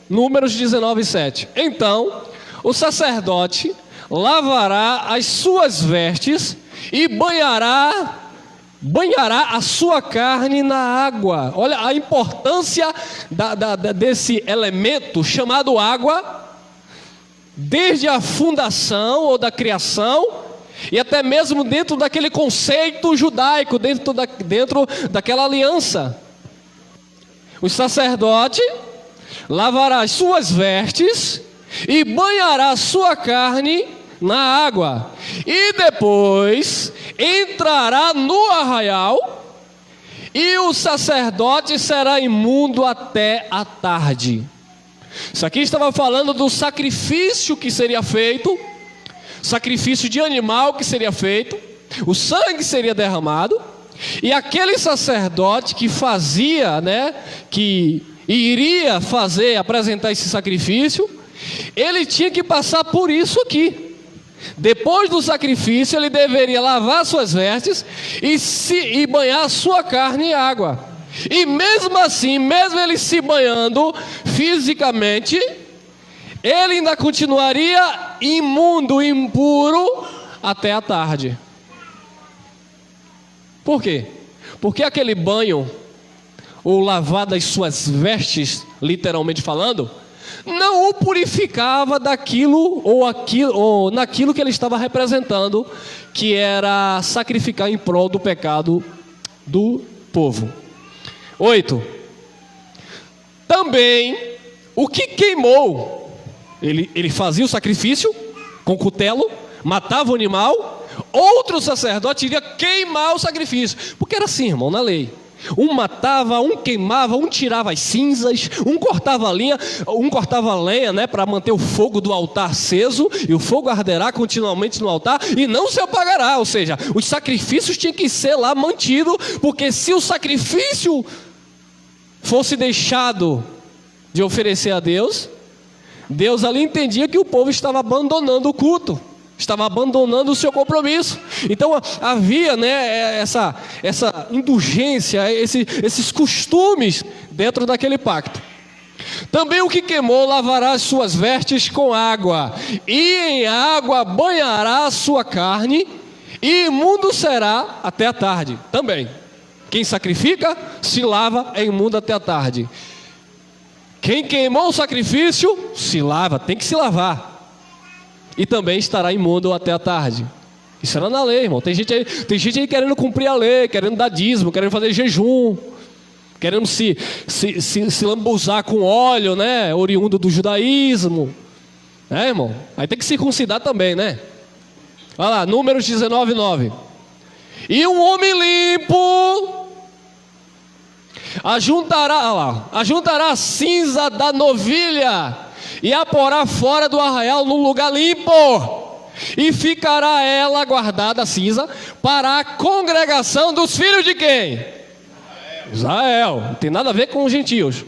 Números 19, 7. Então, o sacerdote lavará as suas vestes e banhará a sua carne na água. Olha a importância desse elemento chamado água, desde a fundação ou da criação, e até mesmo dentro daquele conceito judaico, dentro daquela aliança. O sacerdote lavará as suas vestes e banhará a sua carne na água, e depois entrará no arraial, e o sacerdote será imundo até a tarde. Isso aqui estava falando do sacrifício que seria feito, sacrifício de animal que seria feito, o sangue seria derramado, e aquele sacerdote que fazia, que iria apresentar esse sacrifício, ele tinha que passar por isso aqui. Depois do sacrifício, ele deveria lavar suas vestes e banhar a sua carne em água. E mesmo assim, mesmo ele se banhando fisicamente, ele ainda continuaria imundo, impuro, até a tarde. Por quê? Porque aquele banho, ou lavar das suas vestes, literalmente falando, não o purificava daquilo ou naquilo que ele estava representando, que era sacrificar em prol do pecado do povo. 8. Também o que queimou, ele fazia o sacrifício com cutelo, matava o animal, outro sacerdote iria queimar o sacrifício, porque era assim, irmão, na lei. Um matava, um queimava, um tirava as cinzas, um cortava a lenha, para manter o fogo do altar aceso, e o fogo arderá continuamente no altar e não se apagará. Ou seja, os sacrifícios tinham que ser lá mantidos, porque se o sacrifício fosse deixado de oferecer a Deus, Deus ali entendia que o povo estava abandonando o culto, estava abandonando o seu compromisso. Então havia essa indulgência, esses costumes dentro daquele pacto. Também o que queimou lavará as suas vestes com água, e em água banhará a sua carne, e imundo será até a tarde. Também, quem sacrifica se lava, é imundo até a tarde. Quem queimou o sacrifício se lava, tem que se lavar, e também estará imundo até a tarde. Isso era na lei, irmão. Tem gente aí querendo cumprir a lei, querendo dar dízimo, querendo fazer jejum, querendo se lambuzar com óleo, oriundo do judaísmo, irmão? Aí tem que circuncidar também, Olha lá, Números 19, 9. E um homem limpo ajuntará a cinza da novilha e a porá fora do arraial num lugar limpo, e ficará ela guardada, a cinza, para a congregação dos filhos de quem? Israel. Não tem nada a ver com os gentios.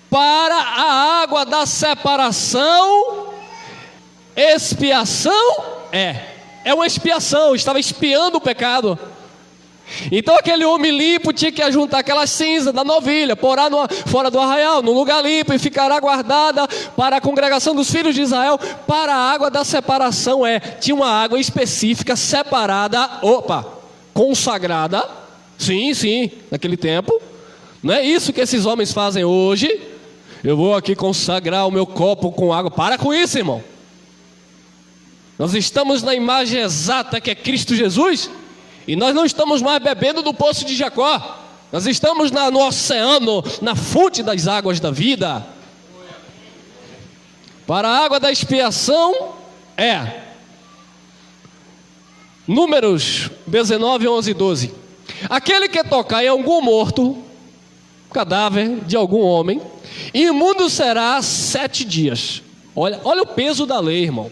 Para a água da separação, expiação, é uma expiação, estava expiando o pecado. Então aquele homem limpo tinha que ajuntar aquela cinza da novilha, porá fora do arraial, no lugar limpo, e ficará guardada para a congregação dos filhos de Israel, para a água da separação. Tinha uma água específica, separada, consagrada. Sim, naquele tempo. Não é isso que esses homens fazem hoje. Eu vou aqui consagrar o meu copo com água. Para com isso, irmão. Nós estamos na imagem exata que é Cristo Jesus, e nós não estamos mais bebendo do poço de Jacó. Nós estamos no oceano, na fonte das águas da vida. Para a água da expiação Números 19, 11 e 12. Aquele que tocar em algum morto, cadáver de algum homem, imundo será 7 dias. Olha o peso da lei, irmão.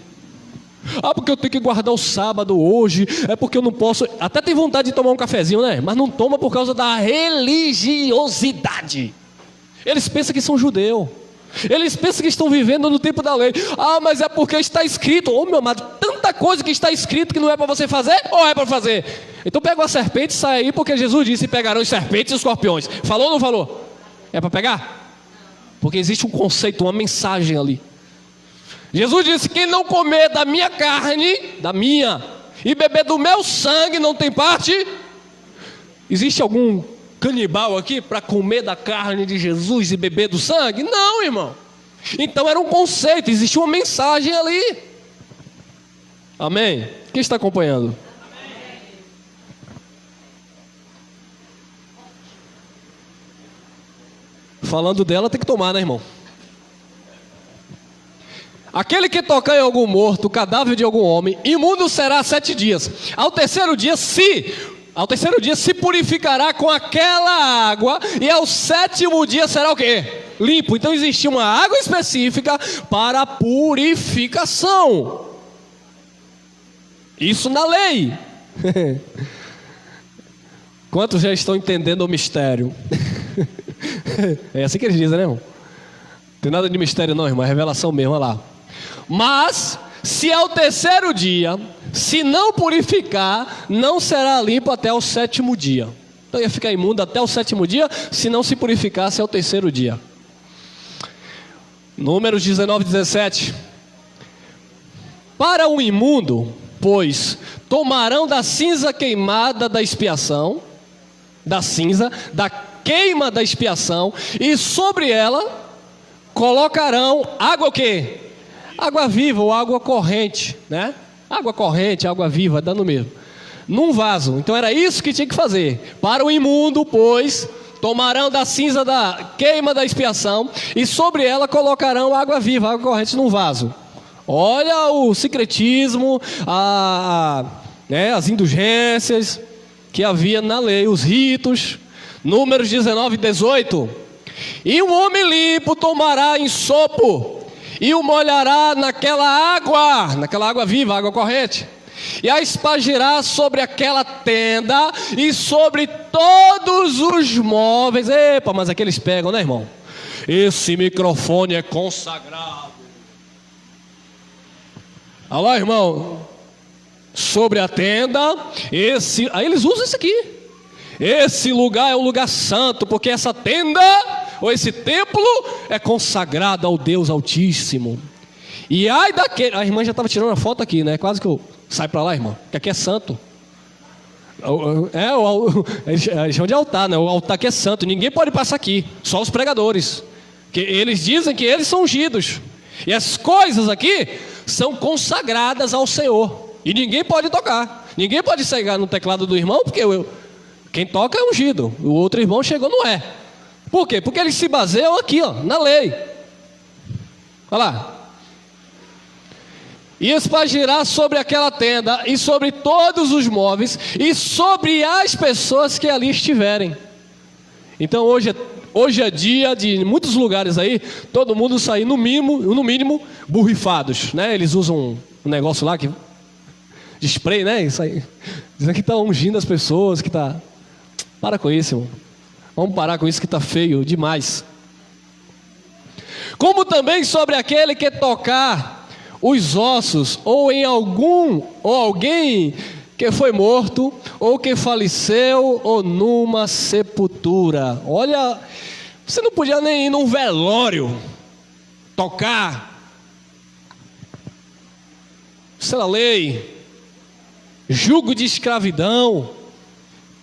Porque eu tenho que guardar o sábado hoje, porque eu não posso. Até tem vontade de tomar um cafezinho, mas não toma por causa da religiosidade. Eles pensam que são judeus, eles pensam que estão vivendo no tempo da lei. Mas é porque está escrito. Meu amado, tanta coisa que está escrito que não é para você fazer, ou é para fazer? Então pega uma serpente e sai aí, porque Jesus disse: pegarão os serpentes e os escorpiões. Falou ou não falou? É para pegar? Porque existe um conceito, uma mensagem ali. Jesus disse: quem não comer da minha carne, e beber do meu sangue não tem parte. Existe algum canibal aqui para comer da carne de Jesus e beber do sangue? Não, irmão. Então era um conceito, existia uma mensagem ali. Amém? Quem está acompanhando? Amém. Falando dela tem que tomar, né, irmão? Aquele que tocar em algum morto, o cadáver de algum homem, imundo será 7 dias. Ao terceiro dia se purificará com aquela água, e ao 7º dia será o quê? Limpo. Então existia uma água específica para a purificação. Isso na lei. Quantos já estão entendendo o mistério? É assim que eles dizem, né, irmão? Não tem nada de mistério não, irmão, é revelação mesmo, olha lá. Mas se ao terceiro dia se não purificar, não será limpo até o 7º dia. Então ia ficar imundo até o 7º dia, se não se purificasse ao terceiro dia. Números 19, 17. Para o imundo, pois, tomarão da cinza queimada da expiação, da cinza, da queima da expiação, e sobre ela colocarão água o quê? Água viva ou água corrente, né? Água corrente, água viva, dando mesmo. Num vaso. Então era isso que tinha que fazer. Para o imundo, pois, tomarão da cinza da queima da expiação, e sobre ela colocarão água viva, água corrente num vaso. Olha o secretismo, as indulgências que havia na lei, os ritos. Números 19, 18. E um homem limpo tomará ensopo e o molhará naquela água viva, água corrente, e a espargirá sobre aquela tenda e sobre todos os móveis. Epa, mas aqui eles pegam, né, irmão? Esse microfone é consagrado. Olha lá, irmão. Sobre a tenda, aí eles usam isso aqui. Esse lugar é um lugar santo, porque essa tenda, ou esse templo, é consagrado ao Deus Altíssimo. E ai daquele... A irmã já estava tirando a foto aqui, né? Quase que eu saio para lá, irmã, que aqui é santo. Eles chamam de altar, né? O altar aqui é santo, ninguém pode passar aqui, só os pregadores, que eles dizem que eles são ungidos. E as coisas aqui são consagradas ao Senhor, e ninguém pode tocar. Ninguém pode chegar no teclado do irmão, porque quem toca é ungido. O outro irmão chegou, não é. Por quê? Porque eles se baseiam aqui, ó, na lei. Olha lá. E espargirá sobre aquela tenda, e sobre todos os móveis, e sobre as pessoas que ali estiverem. Então hoje é dia de, em muitos lugares aí, todo mundo sair no mínimo borrifados, né? Eles usam um negócio lá de spray, né? Isso aí. Dizem que está ungindo as pessoas, que está... Para com isso, irmão. Vamos parar com isso que está feio demais. Como também sobre aquele que tocar os ossos, ou em alguém que foi morto, ou que faleceu, ou numa sepultura. Olha, você não podia nem ir num velório tocar. Isso era lei. Jugo de escravidão,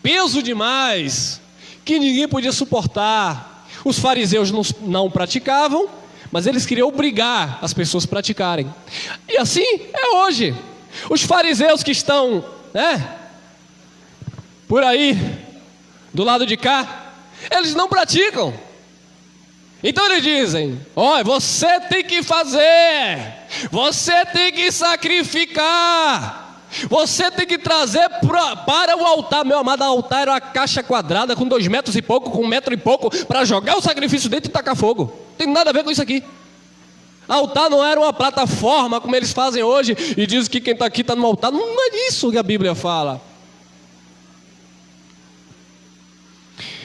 peso demais, que ninguém podia suportar. Os fariseus não praticavam, mas eles queriam obrigar as pessoas a praticarem. E assim é hoje. Os fariseus que estão, por aí, do lado de cá, eles não praticam. Então eles dizem: olha, você tem que fazer, você tem que sacrificar, você tem que trazer para o altar. Meu amado, o altar era uma caixa quadrada com 2 metros e pouco, com 1 metro e pouco, para jogar o sacrifício dentro e tacar fogo. Não tem nada a ver com isso aqui. Altar não era uma plataforma como eles fazem hoje e dizem que quem está aqui está no altar. Não é isso que a Bíblia fala.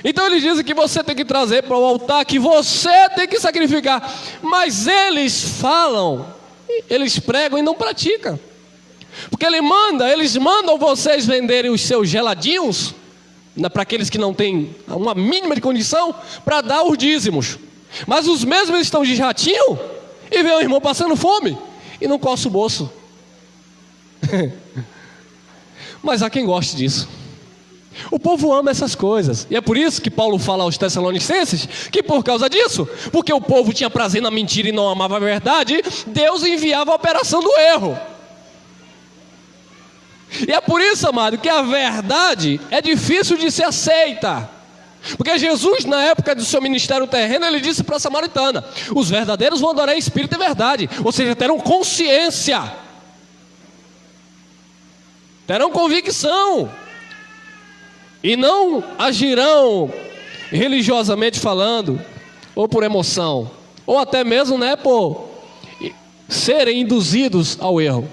Então eles dizem que você tem que trazer para o altar, que você tem que sacrificar. Mas eles falam, eles pregam e não praticam. Porque eles mandam vocês venderem os seus geladinhos, para aqueles que não têm uma mínima de condição, para dar os dízimos. Mas os mesmos estão de jatinho e vê o irmão passando fome e não coça o bolso. Mas há quem goste disso. O povo ama essas coisas. E é por isso que Paulo fala aos Tessalonicenses que por causa disso, porque o povo tinha prazer na mentira e não amava a verdade, Deus enviava a operação do erro. E é por isso, amado, que a verdade é difícil de ser aceita. Porque Jesus, na época do seu ministério terreno, ele disse para a samaritana: os verdadeiros vão adorar em espírito e verdade. Ou seja, terão consciência, terão convicção, e não agirão religiosamente falando, ou por emoção, ou até mesmo, por serem induzidos ao erro.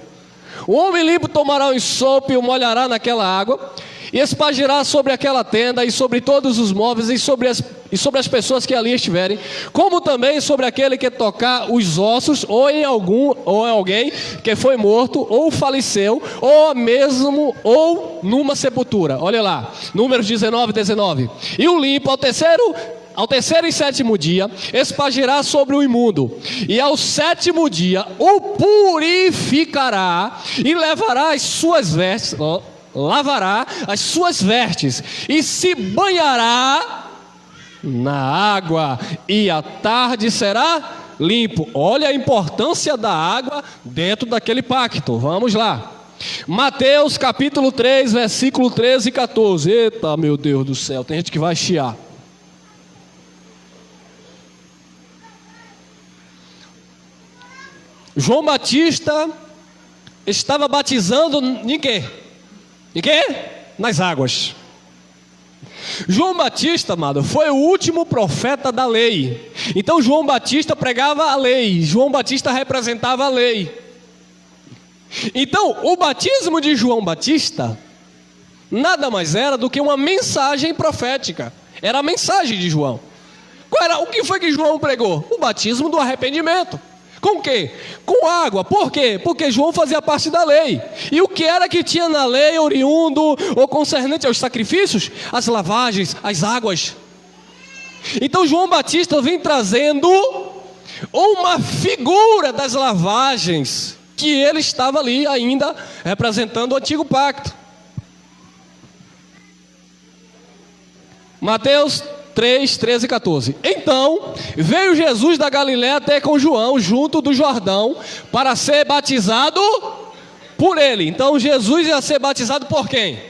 O homem limpo tomará um ensopo e o molhará naquela água, e espargirá sobre aquela tenda, e sobre todos os móveis, e sobre as pessoas que ali estiverem, como também sobre aquele que tocar os ossos, ou em alguém que foi morto, ou faleceu, ou numa sepultura. Olha lá, Números 19. E o limpo ao terceiro e sétimo dia espargirá sobre o imundo, e ao sétimo dia o purificará, e lavará as suas vestes, e se banhará na água, e à tarde será limpo. Olha a importância da água dentro daquele pacto. Vamos lá, Mateus capítulo 3, versículo 13 e 14. Eita, meu Deus do céu, tem gente que vai chiar. João Batista estava batizando em quê? Em quê? Nas águas. João Batista, amado, foi o último profeta da lei. Então João Batista pregava a lei, João Batista representava a lei. Então o batismo de João Batista nada mais era do que uma mensagem profética. Era a mensagem de João. O que foi que João pregou? O batismo do arrependimento. Com o quê? Com água. Por quê? Porque João fazia parte da lei. E o que era que tinha na lei oriundo ou concernente aos sacrifícios? As lavagens, as águas. Então João Batista vem trazendo uma figura das lavagens, que ele estava ali ainda representando o antigo pacto. Mateus 3, 13 e 14. Então veio Jesus da Galiléia até com João, junto do Jordão, para ser batizado por ele. Então Jesus ia ser batizado por quem?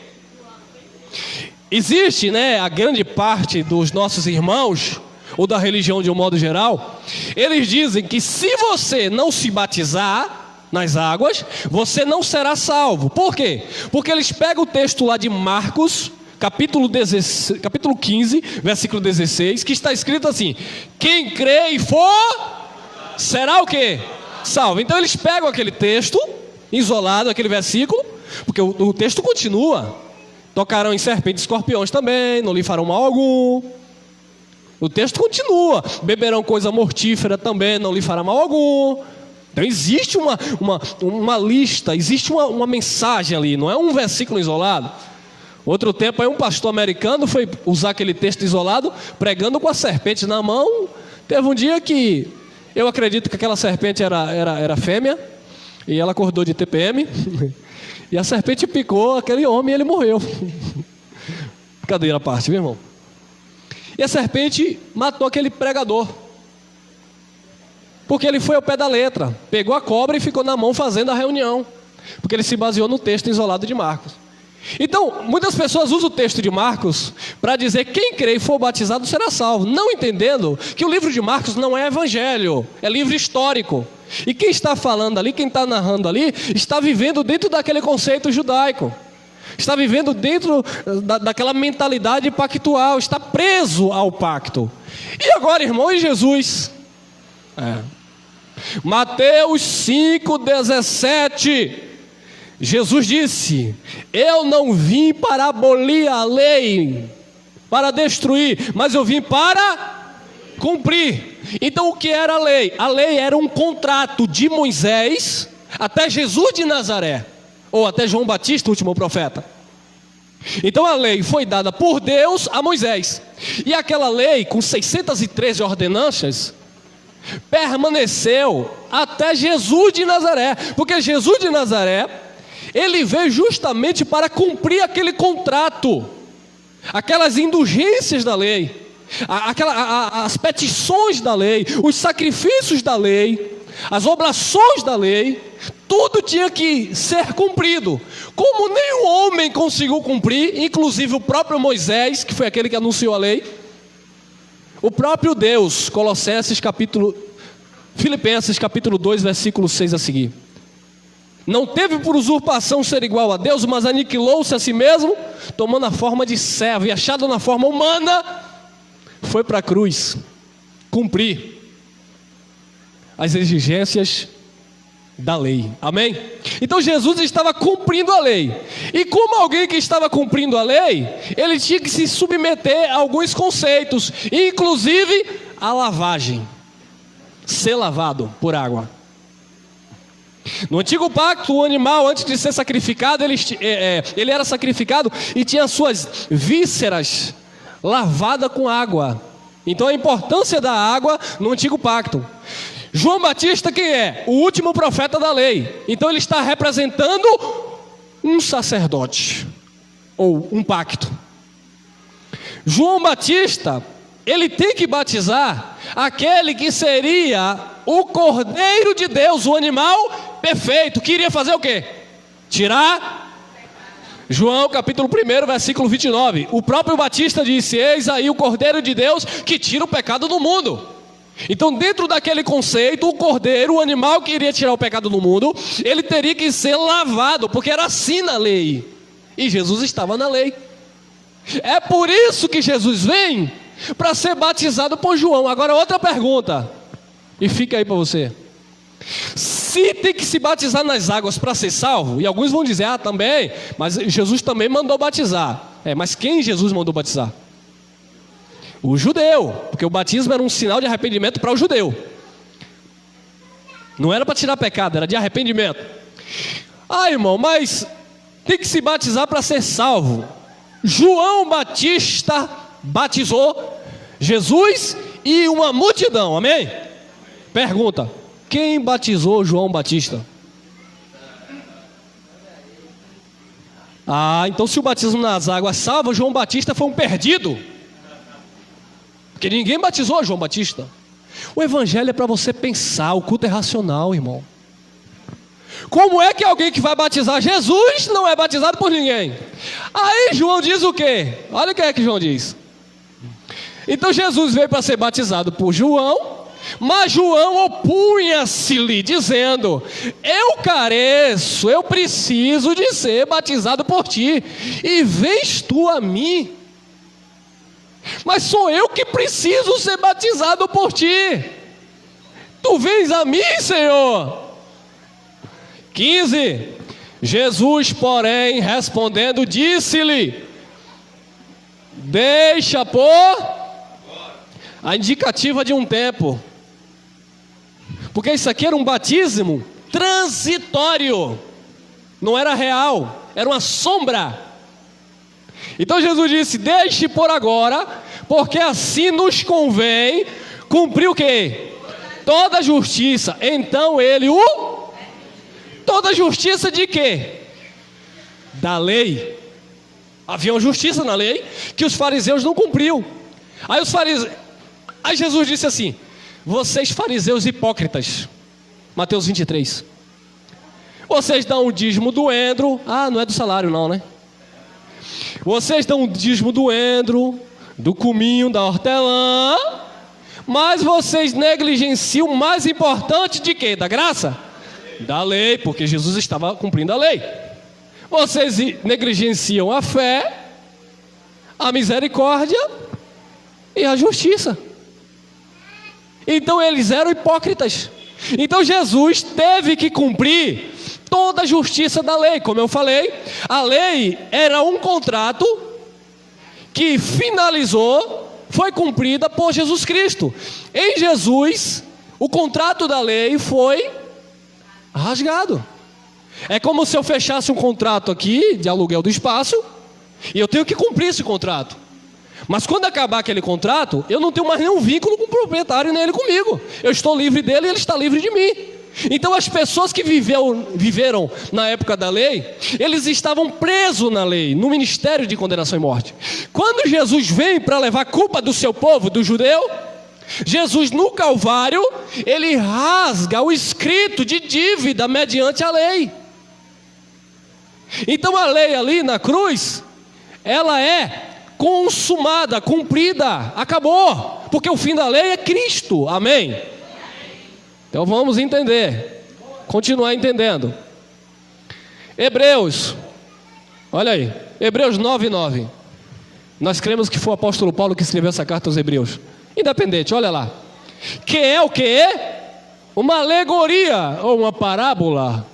Existe, a grande parte dos nossos irmãos, ou da religião de um modo geral, eles dizem que se você não se batizar nas águas, você não será salvo. Por quê? Porque eles pegam o texto lá de Marcos, capítulo 15, versículo 16, que está escrito assim: quem crê e for, será o quê? Salvo. Então eles pegam aquele texto isolado, aquele versículo, porque o texto continua: tocarão em serpentes e escorpiões também, não lhe farão mal algum. O texto continua: beberão coisa mortífera também, não lhe fará mal algum. Então existe uma lista, existe uma mensagem ali, não é um versículo isolado. Outro tempo aí um pastor americano foi usar aquele texto isolado, pregando com a serpente na mão. Teve um dia que eu acredito que aquela serpente era fêmea, e ela acordou de TPM, e a serpente picou aquele homem e ele morreu. Brincadeira à parte, meu irmão. E a serpente matou aquele pregador, porque ele foi ao pé da letra, pegou a cobra e ficou na mão fazendo a reunião, porque ele se baseou no texto isolado de Marcos. Então, muitas pessoas usam o texto de Marcos para dizer: quem crê e for batizado será salvo, não entendendo que o livro de Marcos não é evangelho, é livro histórico. E quem está falando ali, quem está narrando ali, está vivendo dentro daquele conceito judaico, está vivendo dentro daquela mentalidade pactual, está preso ao pacto. E agora, irmão, e Jesus? Mateus 5,17. Jesus disse: eu não vim para abolir a lei, para destruir, mas eu vim para cumprir. Então o que era a lei? A lei era um contrato de Moisés até Jesus de Nazaré, ou até João Batista, o último profeta. Então a lei foi dada por Deus a Moisés. E aquela lei, com 613 ordenanças, permaneceu até Jesus de Nazaré. Porque Jesus de Nazaré, ele veio justamente para cumprir aquele contrato, aquelas indulgências da lei, as petições da lei, os sacrifícios da lei, as oblações da lei. Tudo tinha que ser cumprido. Como nenhum homem conseguiu cumprir, inclusive o próprio Moisés, que foi aquele que anunciou a lei, o próprio Deus, Filipenses capítulo 2, versículo 6 a seguir. Não teve por usurpação ser igual a Deus, mas aniquilou-se a si mesmo, tomando a forma de servo, e achado na forma humana, foi para a cruz cumprir as exigências da lei. Amém? Então Jesus estava cumprindo a lei. E como alguém que estava cumprindo a lei, ele tinha que se submeter a alguns conceitos, inclusive a lavagem, ser lavado por água. No antigo pacto, o animal, antes de ser sacrificado, ele era sacrificado e tinha suas vísceras lavadas com água. Então a importância da água no antigo pacto. João Batista quem é? O último profeta da lei. Então ele está representando um sacerdote, ou um pacto. João Batista, ele tem que batizar aquele que seria o Cordeiro de Deus, o animal perfeito, que iria fazer o quê? Tirar. João capítulo 1, versículo 29. O próprio Batista disse: eis aí o Cordeiro de Deus que tira o pecado do mundo. Então, dentro daquele conceito, o cordeiro, o animal que iria tirar o pecado do mundo, ele teria que ser lavado, porque era assim na lei, e Jesus estava na lei. É por isso que Jesus vem para ser batizado por João. Agora outra pergunta, e fica aí para você: se tem que se batizar nas águas para ser salvo, e alguns vão dizer, também, mas Jesus também mandou batizar. Mas quem Jesus mandou batizar? O judeu, porque o batismo era um sinal de arrependimento para o judeu. Não era para tirar pecado, era de arrependimento. Irmão, mas tem que se batizar para ser salvo. João Batista batizou Jesus e uma multidão, amém? Pergunta: quem batizou João Batista? Então se o batismo nas águas salva, João Batista foi um perdido, porque ninguém batizou João Batista. O evangelho é para você pensar, o culto é racional, irmão. Como é que alguém que vai batizar Jesus não é batizado por ninguém? Aí João diz o quê? Olha o que é que João diz. Então Jesus veio para ser batizado por João, mas João opunha-se-lhe, dizendo: eu careço, eu preciso de ser batizado por ti, e vens tu a mim? Mas sou eu que preciso ser batizado por ti. Tu vens a mim, Senhor? 15. Jesus, porém, respondendo, disse-lhe: deixa por a indicativa de um tempo, porque isso aqui era um batismo transitório, não era real, era uma sombra. Então Jesus disse: deixe por agora, porque assim nos convém cumprir o quê? Toda a justiça. Então ele toda a justiça de quê? Da lei. Havia uma justiça na lei que os fariseus não cumpriam. Aí Jesus disse assim: vocês fariseus hipócritas, Mateus 23, vocês dão o dízimo do endro. Não é do salário não, né? Vocês dão o dízimo do endro, do cominho, da hortelã, mas vocês negligenciam o mais importante de quê? Da graça? Da lei, porque Jesus estava cumprindo a lei. Vocês negligenciam a fé, a misericórdia e a justiça. Então eles eram hipócritas. Então Jesus teve que cumprir toda a justiça da lei. Como eu falei, a lei era um contrato que finalizou, foi cumprida por Jesus Cristo. Em Jesus, o contrato da lei foi rasgado. É como se eu fechasse um contrato aqui de aluguel do espaço E eu tenho que cumprir esse contrato. Mas quando acabar aquele contrato, eu não tenho mais nenhum vínculo com o proprietário, nem ele comigo. Eu estou livre dele e ele está livre de mim. Então as pessoas que viveram na época da lei, eles estavam presos na lei, no ministério de condenação e morte. Quando Jesus vem para levar a culpa do seu povo, do judeu, Jesus no Calvário, ele rasga o escrito de dívida mediante a lei. Então a lei ali na cruz, ela é consumada, cumprida, acabou, porque o fim da lei é Cristo, amém? Então vamos entender, continuar entendendo. Hebreus, olha aí, Hebreus 9:9. Nós cremos que foi o apóstolo Paulo que escreveu essa carta aos Hebreus. Independente, olha lá. Que é o que? Uma alegoria ou uma parábola.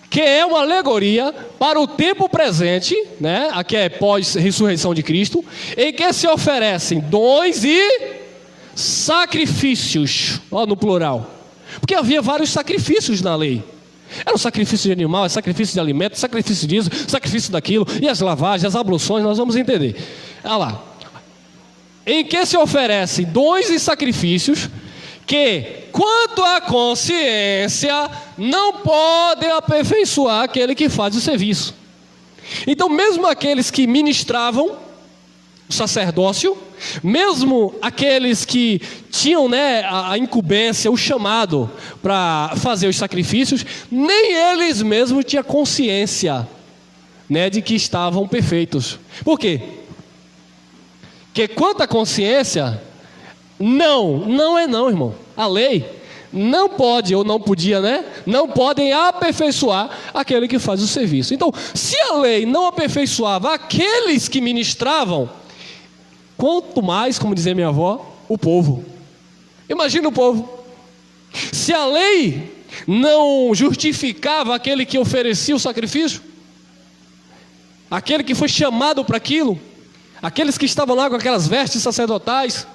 Que é uma alegoria para o tempo presente, né? Aqui é pós-ressurreição de Cristo, em que se oferecem dons e sacrifícios, ó, no plural, porque havia vários sacrifícios na lei. Era o sacrifício de animal, sacrifício de alimento, sacrifício disso, sacrifício daquilo, e as lavagens, as abluções, nós vamos entender. Olha lá. Em que se oferecem dons e sacrifícios que, quanto à consciência, não podem aperfeiçoar aquele que faz o serviço. Então, mesmo aqueles que ministravam o sacerdócio, mesmo aqueles que tinham, né, a incumbência, o chamado para fazer os sacrifícios, nem eles mesmos tinham consciência, né, de que estavam perfeitos. Por quê? Porque quanto à consciência, não é não, irmão. A lei não pode, ou não podia, né? Não podem aperfeiçoar aquele que faz o serviço. Então, se a lei não aperfeiçoava aqueles que ministravam, quanto mais, como dizia minha avó, o povo. Imagina o povo. Se a lei não justificava aquele que oferecia o sacrifício, aquele que foi chamado para aquilo, aqueles que estavam lá com aquelas vestes sacerdotais,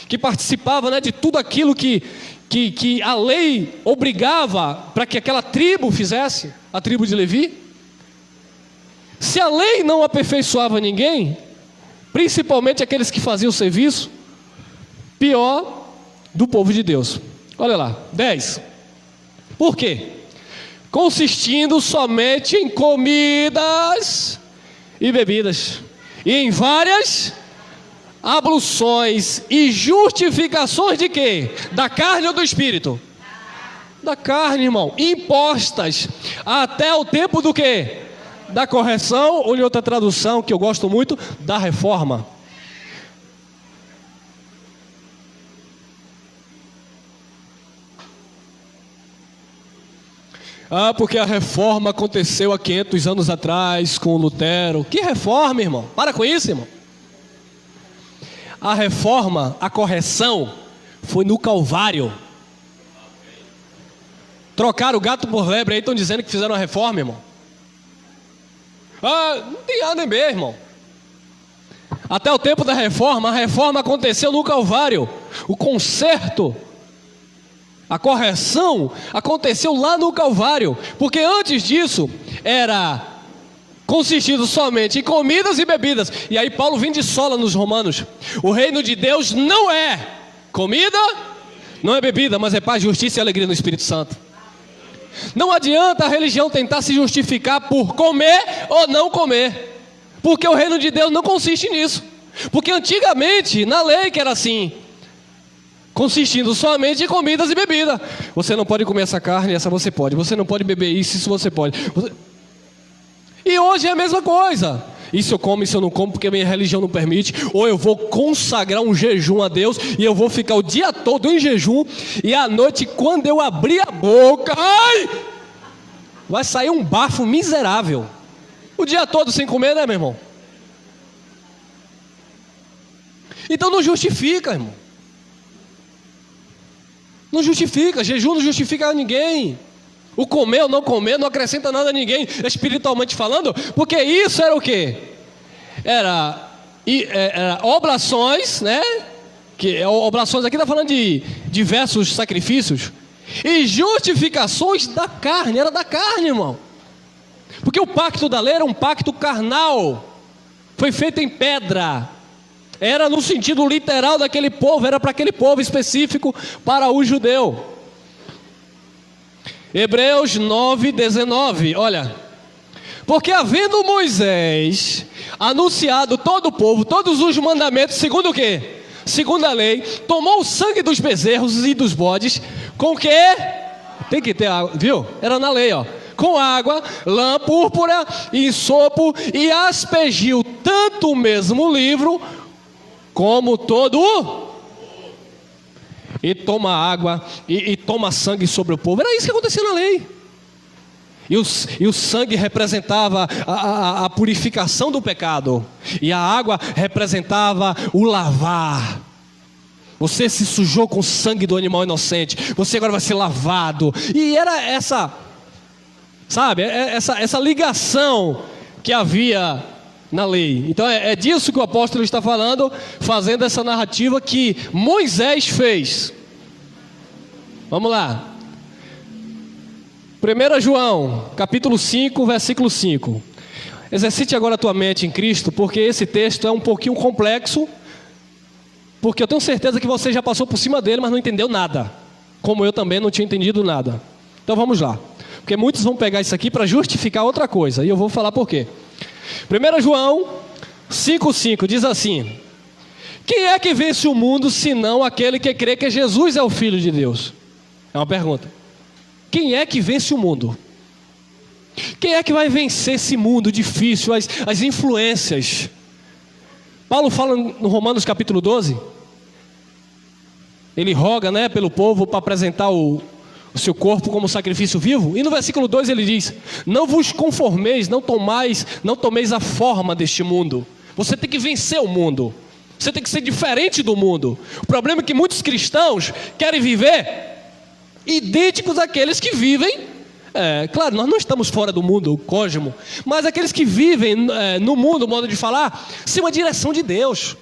que participavam, né, de tudo aquilo que a lei obrigava para que aquela tribo fizesse, a tribo de Levi. Se a lei não aperfeiçoava ninguém, principalmente aqueles que faziam o serviço, pior do povo de Deus. Olha lá, 10. Por quê? Consistindo somente em comidas e bebidas, e em várias abluções e justificações de quê? Da carne ou do espírito? Da carne, irmão. Impostas até o tempo do quê? Da correção, ou em outra tradução que eu gosto muito, da reforma. Ah, porque a reforma aconteceu há 500 anos atrás com Lutero. Que reforma, irmão? Para com isso, irmão. A reforma, a correção, foi no Calvário. Trocaram o gato por lebre, aí estão dizendo que fizeram a reforma, irmão. Ah, não tem A nem B, irmão. Até o tempo da reforma, a reforma aconteceu no Calvário. O conserto, a correção aconteceu lá no Calvário. Porque antes disso, era consistido somente em comidas e bebidas. E aí Paulo vem de sola nos Romanos. O reino de Deus não é comida, não é bebida, mas é paz, justiça e alegria no Espírito Santo. Não adianta a religião tentar se justificar por comer ou não comer, porque o reino de Deus não consiste nisso. Porque antigamente, na lei que era assim, consistindo somente em comidas e bebidas. Você não pode comer essa carne, essa você pode. Você não pode beber isso, isso você pode. E hoje é a mesma coisa. Isso eu como, isso eu não como porque a minha religião não permite. Ou eu vou consagrar um jejum a Deus e eu vou ficar o dia todo em jejum, e à noite, quando eu abrir a boca, ai, vai sair um bafo miserável. O dia todo sem comer, né, meu irmão? Então não justifica, irmão. Não justifica, jejum não justifica a ninguém. O comer ou não comer não acrescenta nada a ninguém, espiritualmente falando, porque isso era o quê? Era oblações, né? Que oblações aqui está falando de diversos sacrifícios, e justificações da carne, era da carne, irmão. Porque o pacto da lei era um pacto carnal, foi feito em pedra, era no sentido literal daquele povo, era para aquele povo específico, para o judeu. Hebreus 9:19, olha: porque havendo Moisés anunciado todo o povo, todos os mandamentos, segundo o quê? Segundo a lei, tomou o sangue dos bezerros e dos bodes, com que? Tem que ter água, viu? Era na lei, ó. Com água, lã púrpura e sopo, e aspergiu tanto o mesmo livro, como todo e toma água e toma sangue sobre o povo. Era isso que acontecia na lei. E o sangue representava a purificação do pecado, e a água representava o lavar. Você se sujou com o sangue do animal inocente, você agora vai ser lavado. E era essa, sabe, essa ligação que havia na lei. Então é disso que o apóstolo está falando, fazendo essa narrativa que Moisés fez. Vamos lá. 1 João, capítulo 5, versículo 5. Exercite agora a tua mente em Cristo, porque esse texto é um pouquinho complexo, porque eu tenho certeza que você já passou por cima dele, mas não entendeu nada, como eu também não tinha entendido nada. Então vamos lá, porque muitos vão pegar isso aqui para justificar outra coisa, e eu vou falar por quê. 1 João 5,5 diz assim: quem é que vence o mundo, senão aquele que crê que Jesus é o Filho de Deus? É uma pergunta. Quem é que vence o mundo? Quem é que vai vencer esse mundo difícil, as influências? Paulo fala no Romanos capítulo 12, ele roga, né, pelo povo para apresentar o seu corpo como sacrifício vivo, e no versículo 2 ele diz: não vos conformeis, não tomeis a forma deste mundo. Você tem que vencer o mundo, você tem que ser diferente do mundo. O problema é que muitos cristãos querem viver idênticos àqueles que vivem, claro, nós não estamos fora do mundo, o cosmo, mas aqueles que vivem no mundo, modo de falar, sem uma direção de Deus.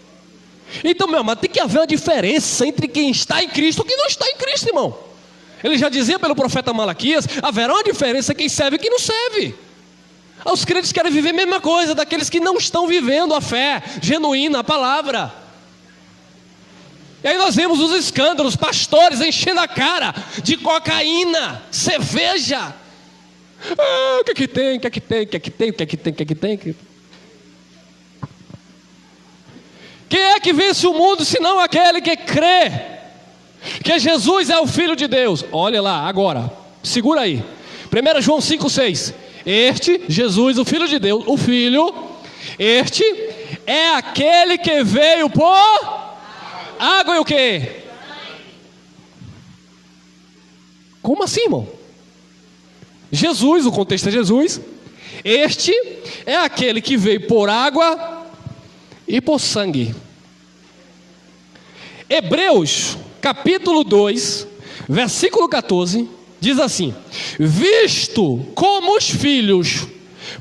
Então, meu amado, tem que haver uma diferença entre quem está em Cristo e quem não está em Cristo, irmão. Ele já dizia pelo profeta Malaquias: haverá uma diferença quem serve e quem não serve. Os crentes querem viver a mesma coisa daqueles que não estão vivendo a fé genuína, a palavra. E aí nós vemos os escândalos, pastores enchendo a cara de cocaína, cerveja. O que tem, o que tem, o que tem, o que tem, o que tem. Quem é que vence o mundo, senão aquele que crê que Jesus é o Filho de Deus? Olha lá, agora, segura aí. 1 João 5,6. Este, Jesus, o Filho de Deus, o Filho, este é aquele que veio por água e o quê? Como assim, irmão? Jesus, o contexto é Jesus. Este é aquele que veio por água e por sangue. Hebreus, capítulo 2, versículo 14, diz assim: visto como os filhos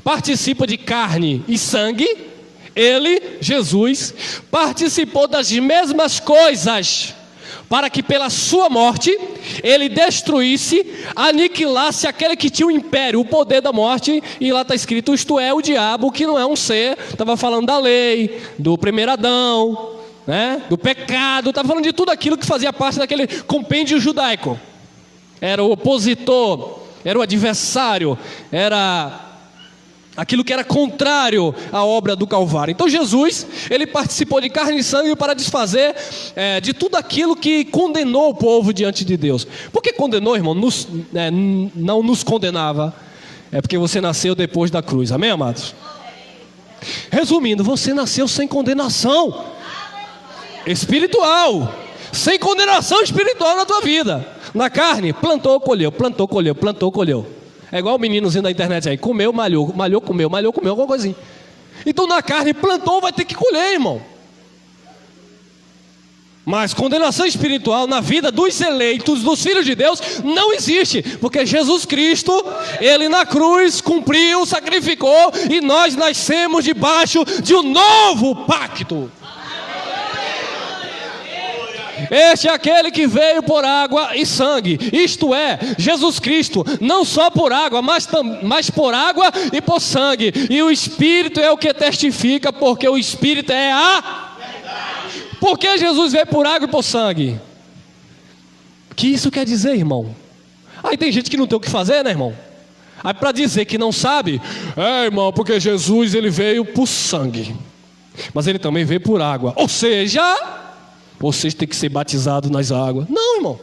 participam de carne e sangue, ele, Jesus, participou das mesmas coisas, para que pela sua morte ele destruísse, aniquilasse aquele que tinha o império, o poder da morte. E lá está escrito: isto é, o diabo, que não é um ser. Estava falando da lei, do primeiro Adão, né, do pecado, estava falando de tudo aquilo que fazia parte daquele compêndio judaico. Era o opositor, era o adversário, era aquilo que era contrário à obra do Calvário. Então Jesus, ele participou de carne e sangue para desfazer de tudo aquilo que condenou o povo diante de Deus. Por que condenou, irmão? Não nos condenava. É porque você nasceu depois da cruz. Amém, amados? Resumindo, você nasceu sem condenação espiritual, sem condenação espiritual na tua vida. Na carne, plantou, colheu, plantou, colheu, plantou, colheu. É igual o meninozinho da internet aí: comeu, malhou, malhou, comeu, alguma coisinha. Então na carne, plantou, vai ter que colher, irmão. Mas condenação espiritual na vida dos eleitos, dos filhos de Deus, não existe. Porque Jesus Cristo, ele na cruz cumpriu, sacrificou, e nós nascemos debaixo de um novo pacto. Este é aquele que veio por água e sangue, isto é, Jesus Cristo, não só por água, mas por água e por sangue. E o Espírito é o que testifica, porque o Espírito é a verdade. Por que Jesus veio por água e por sangue? O que isso quer dizer, irmão? Aí tem gente que não tem o que fazer, né, irmão? Aí para dizer que não sabe, irmão, porque Jesus ele veio por sangue, mas ele também veio por água. Ou seja, vocês têm que ser batizados nas águas. Não, irmão.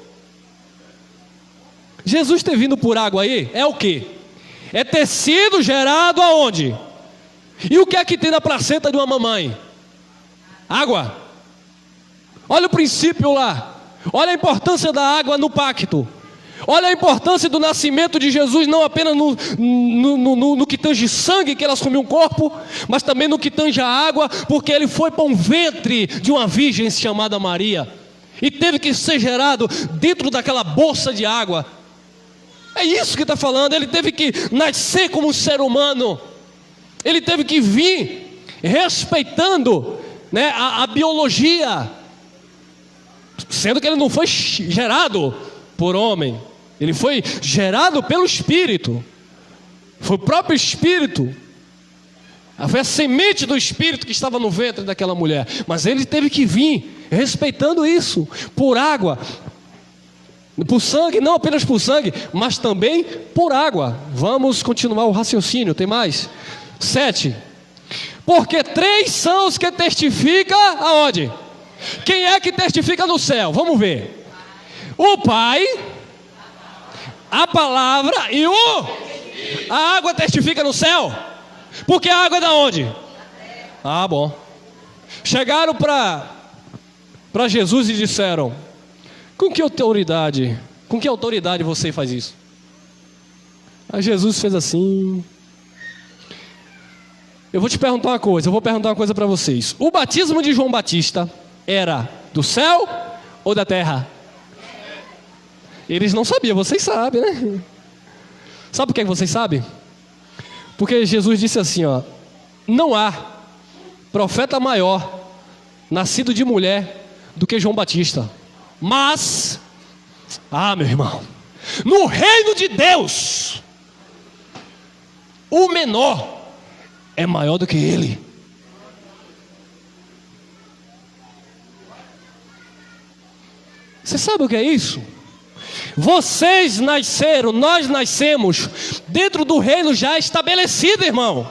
Jesus ter vindo por água aí é o quê? É ter sido gerado aonde? E o que é que tem na placenta de uma mamãe? Água. Olha o princípio lá. Olha a importância da água no pacto. Olha a importância do nascimento de Jesus, não apenas no que tange sangue, que ele assumiu um corpo, mas também no que tange a água, porque ele foi para um ventre de uma virgem chamada Maria, e teve que ser gerado dentro daquela bolsa de água. É isso que está falando. Ele teve que nascer como um ser humano, ele teve que vir respeitando, né, a biologia, sendo que ele não foi gerado por homem, ele foi gerado pelo Espírito. Foi o próprio Espírito, foi a semente do Espírito que estava no ventre daquela mulher. Mas ele teve que vir respeitando isso, por água, por sangue, não apenas por sangue, mas também por água. Vamos continuar o raciocínio, tem mais? 7. Porque 3 são os que testificam aonde? Quem é que testifica no céu? Vamos ver. O Pai, a palavra e a água testifica no céu. Porque a água é da onde? Ah, bom. Chegaram para Jesus e disseram: com que autoridade você faz isso? Aí Jesus fez assim: eu vou te perguntar uma coisa, eu vou perguntar uma coisa para vocês. O batismo de João Batista era do céu ou da terra? Eles não sabiam, vocês sabem, né? Sabe por que vocês sabem? Porque Jesus disse assim, ó: não há profeta maior nascido de mulher do que João Batista. Mas, meu irmão, no reino de Deus, o menor é maior do que ele. Você sabe o que é isso? Vocês nasceram, nós nascemos dentro do reino já estabelecido, irmão.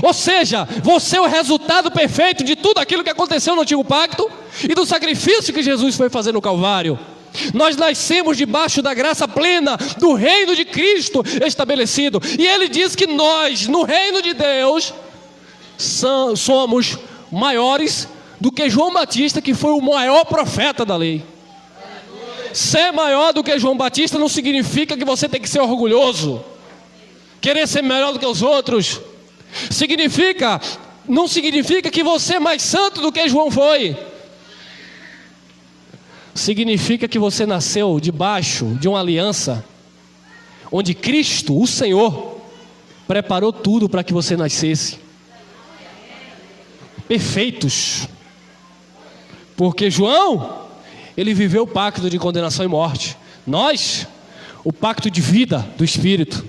Ou seja, você é o resultado perfeito de tudo aquilo que aconteceu no Antigo Pacto e do sacrifício que Jesus foi fazer no Calvário. Nós nascemos debaixo da graça plena do reino de Cristo estabelecido. E ele diz que nós, no reino de Deus, somos maiores do que João Batista, que foi o maior profeta da lei. Ser maior do que João Batista não significa que você tem que ser orgulhoso, querer ser melhor do que os outros. Não significa que você é mais santo do que João foi. Significa que você nasceu debaixo de uma aliança onde Cristo, o Senhor, preparou tudo para que você nascesse perfeitos. Porque João, ele viveu o pacto de condenação e morte. Nós, o pacto de vida do Espírito.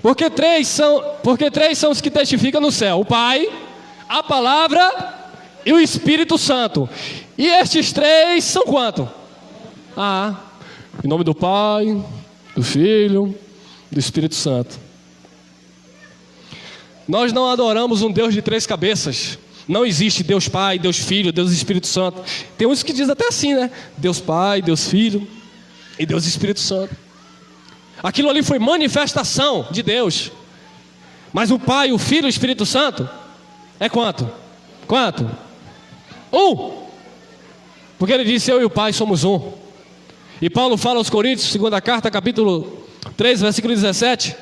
Porque três são os que testificam no céu: o Pai, a palavra e o Espírito Santo. E estes 3 são quanto? Em nome do Pai, do Filho, do Espírito Santo. Nós não adoramos um Deus de 3 cabeças. Não existe Deus Pai, Deus Filho, Deus Espírito Santo. Tem uns que dizem até assim, né? Deus Pai, Deus Filho e Deus Espírito Santo. Aquilo ali foi manifestação de Deus. Mas o Pai, o Filho e o Espírito Santo é quanto? Quanto? 1. Porque ele disse: eu e o Pai somos um. E Paulo fala aos Coríntios, segunda carta, capítulo 3, versículo 17: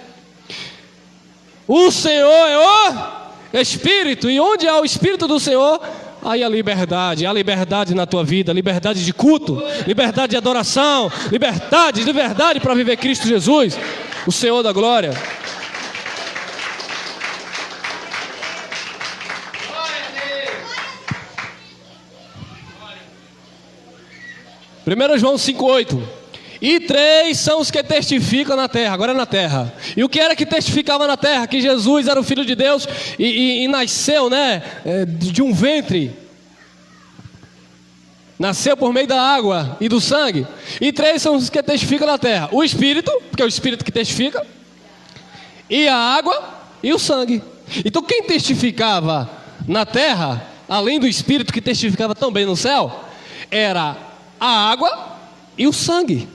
o Senhor é o Espírito, e onde há o Espírito do Senhor, aí há liberdade na tua vida, liberdade de culto, liberdade de adoração, liberdade para viver Cristo Jesus, o Senhor da glória. 1 João 5,8. E 3 são os que testificam na terra, agora é na terra. E o que era que testificava na terra? Que Jesus era o Filho de Deus e nasceu, né, de um ventre. Nasceu por meio da água e do sangue. E 3 são os que testificam na terra: o Espírito, porque é o Espírito que testifica, e a água e o sangue. Então quem testificava na terra, além do Espírito que testificava também no céu, era a água e o sangue.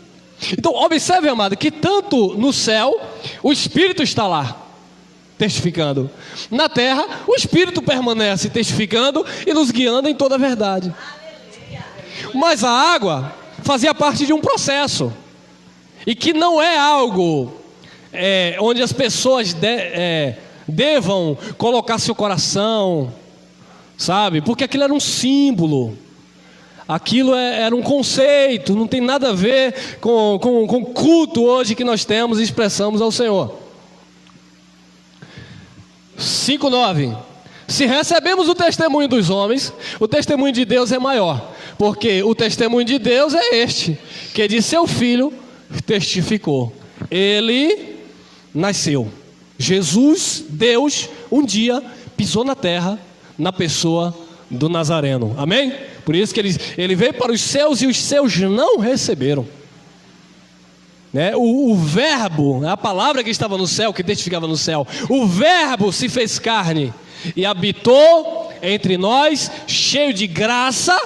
Então observe, amado, que tanto no céu o Espírito está lá testificando, na terra o Espírito permanece testificando e nos guiando em toda a verdade. Mas a água fazia parte de um processo, e que não é algo onde as pessoas devam colocar seu coração, sabe? Porque aquilo era um símbolo, aquilo era um conceito, não tem nada a ver com o culto hoje que nós temos e expressamos ao Senhor. 5,9. Se recebemos o testemunho dos homens, o testemunho de Deus é maior, porque o testemunho de Deus é este, que de seu Filho testificou. Ele nasceu. Jesus, Deus, um dia pisou na terra, na pessoa do Nazareno. Amém? Por isso que ele veio para os seus e os seus não receberam. Né? O verbo, a palavra que estava no céu, que testificava no céu, o verbo se fez carne e habitou entre nós, cheio de graça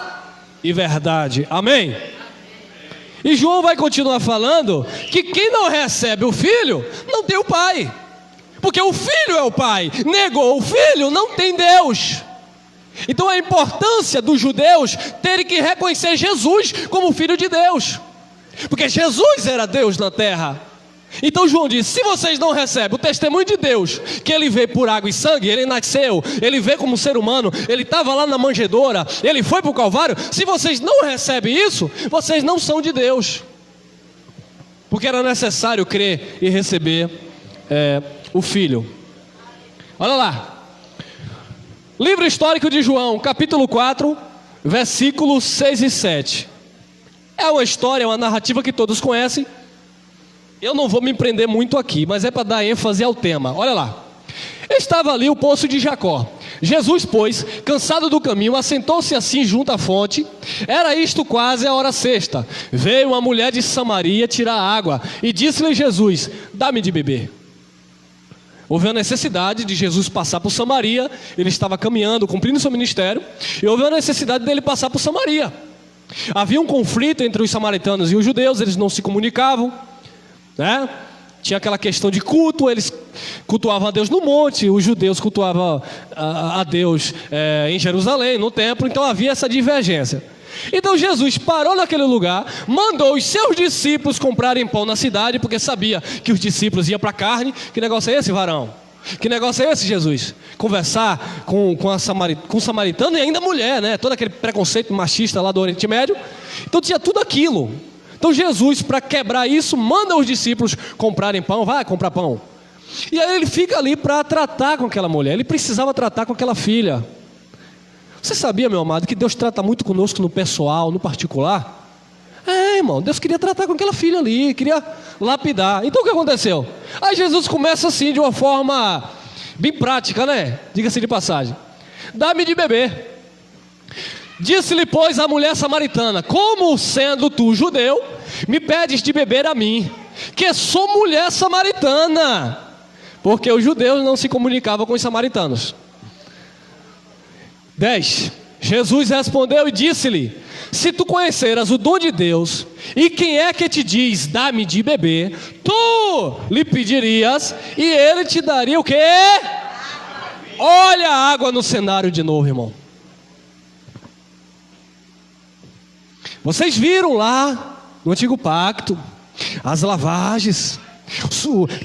e verdade. Amém? E João vai continuar falando que quem não recebe o Filho não tem o Pai, porque o Filho é o Pai. Negou o Filho, não tem Deus. Então a importância dos judeus terem que reconhecer Jesus como Filho de Deus, porque Jesus era Deus na terra. Então João diz: se vocês não recebem o testemunho de Deus, que ele veio por água e sangue, ele nasceu, ele veio como ser humano, ele estava lá na manjedoura, ele foi para o Calvário, se vocês não recebem isso, vocês não são de Deus, porque era necessário crer e receber o Filho. Olha lá, livro histórico de João, capítulo 4, versículos 6 e 7. É uma história, uma narrativa que todos conhecem. Eu não vou me prender muito aqui, mas é para dar ênfase ao tema. Olha lá. Estava ali o poço de Jacó. Jesus, pois, cansado do caminho, assentou-se assim junto à fonte. Era isto quase a hora sexta. Veio uma mulher de Samaria tirar água, e disse-lhe Jesus: dá-me de beber. Houve a necessidade de Jesus passar por Samaria. Ele estava caminhando, cumprindo seu ministério, e houve a necessidade dele passar por Samaria. Havia um conflito entre os samaritanos e os judeus, eles não se comunicavam, né? Tinha aquela questão de culto, eles cultuavam a Deus no monte, os judeus cultuavam a Deus em Jerusalém, no templo. Então havia essa divergência. Então Jesus parou naquele lugar, mandou os seus discípulos comprarem pão na cidade, porque sabia que os discípulos iam para a carne. Que negócio é esse, varão? Que negócio é esse, Jesus? Conversar com o samaritano e ainda mulher, né? Todo aquele preconceito machista lá do Oriente Médio. Então tinha tudo aquilo. Então Jesus, para quebrar isso, manda os discípulos comprarem pão. Vai comprar pão. E aí ele fica ali para tratar com aquela mulher. Ele precisava tratar com aquela filha. Você sabia, meu amado, que Deus trata muito conosco no pessoal, no particular? Irmão, Deus queria tratar com aquela filha ali, queria lapidar. Então o que aconteceu? Aí Jesus começa assim, de uma forma bem prática, né? Diga-se de passagem: dá-me de beber. Disse-lhe, pois, a mulher samaritana: como sendo tu judeu, me pedes de beber a mim, que sou mulher samaritana? Porque os judeus não se comunicavam com os samaritanos. 10. Jesus respondeu e disse-lhe: se tu conheceras o dom de Deus, e quem é que te diz, dá-me de beber, tu lhe pedirias, e ele te daria o quê? Olha a água no cenário de novo, irmão. Vocês viram lá no antigo pacto as lavagens.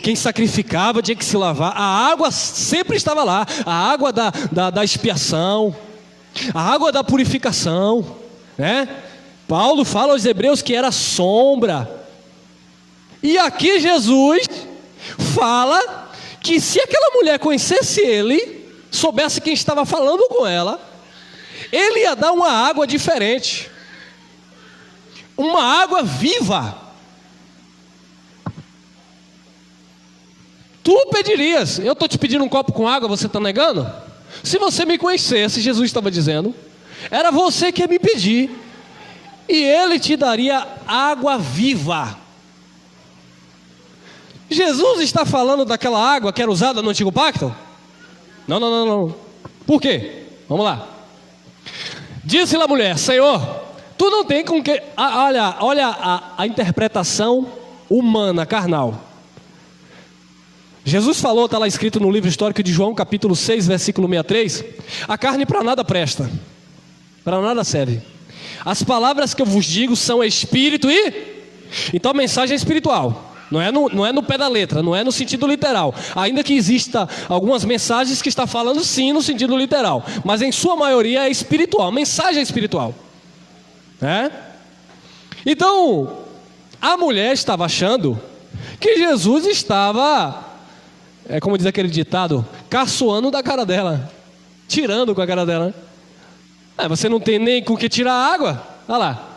Quem sacrificava tinha que se lavar. A água sempre estava lá. A água da expiação, a água da purificação, né? Paulo fala aos hebreus que era sombra. E aqui Jesus fala que se aquela mulher conhecesse ele, soubesse quem estava falando com ela, ele ia dar uma água diferente. uma água viva. Tu pedirias, eu estou te pedindo um copo com água, você está negando? Se você me conhecesse, Jesus estava dizendo, era você que ia me pedir, e Ele te daria água viva. Jesus está falando daquela água que era usada no Antigo Pacto? Não. Por quê? Vamos lá. Disse-lhe a mulher: Senhor, tu não tem com que... Olha a interpretação humana, carnal. Jesus falou, está lá escrito no livro histórico de João, capítulo 6, versículo 63, a carne para nada presta, para nada serve. As palavras que eu vos digo são espírito e... Então a mensagem é espiritual. Não é no pé da letra, não é no sentido literal. Ainda que exista algumas mensagens que está falando sim no sentido literal, mas em sua maioria é espiritual, mensagem é espiritual. Então, a mulher estava achando que Jesus estava, como diz aquele ditado, caçoando da cara dela, tirando com a cara dela. Você não tem nem com que tirar a água? Olha lá.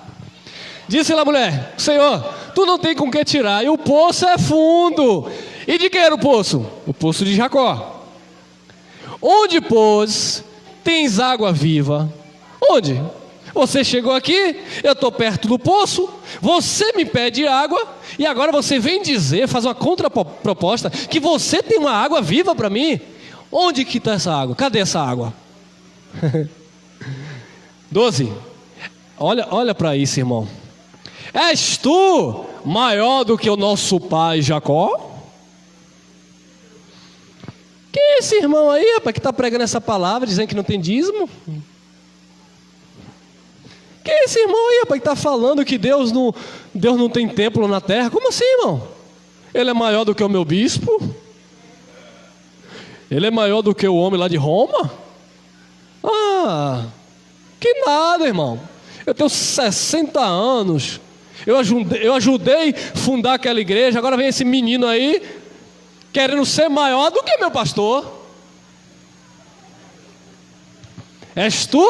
Disse-lhe a mulher: Senhor, tu não tem com que tirar, e o poço é fundo. E de quem era o poço? O poço de Jacó. Onde, pois, tens água viva? Onde? Você chegou aqui, eu estou perto do poço, você me pede água, e agora você vem dizer, faz uma contraproposta, que você tem uma água viva para mim. Onde que está essa água? Cadê essa água? 12. Olha para isso, irmão. És tu maior do que o nosso pai Jacó? Quem é esse irmão aí, rapaz, que está pregando essa palavra, dizendo que não tem dízimo? Quem é esse irmão aí, rapaz, que está falando que Deus não tem templo na terra? Como assim, irmão? Ele é maior do que o meu bispo? Ele é maior do que o homem lá de Roma? Que nada, irmão. Eu tenho 60 anos. Eu ajudei a fundar aquela igreja. Agora vem esse menino aí querendo ser maior do que meu pastor. És tu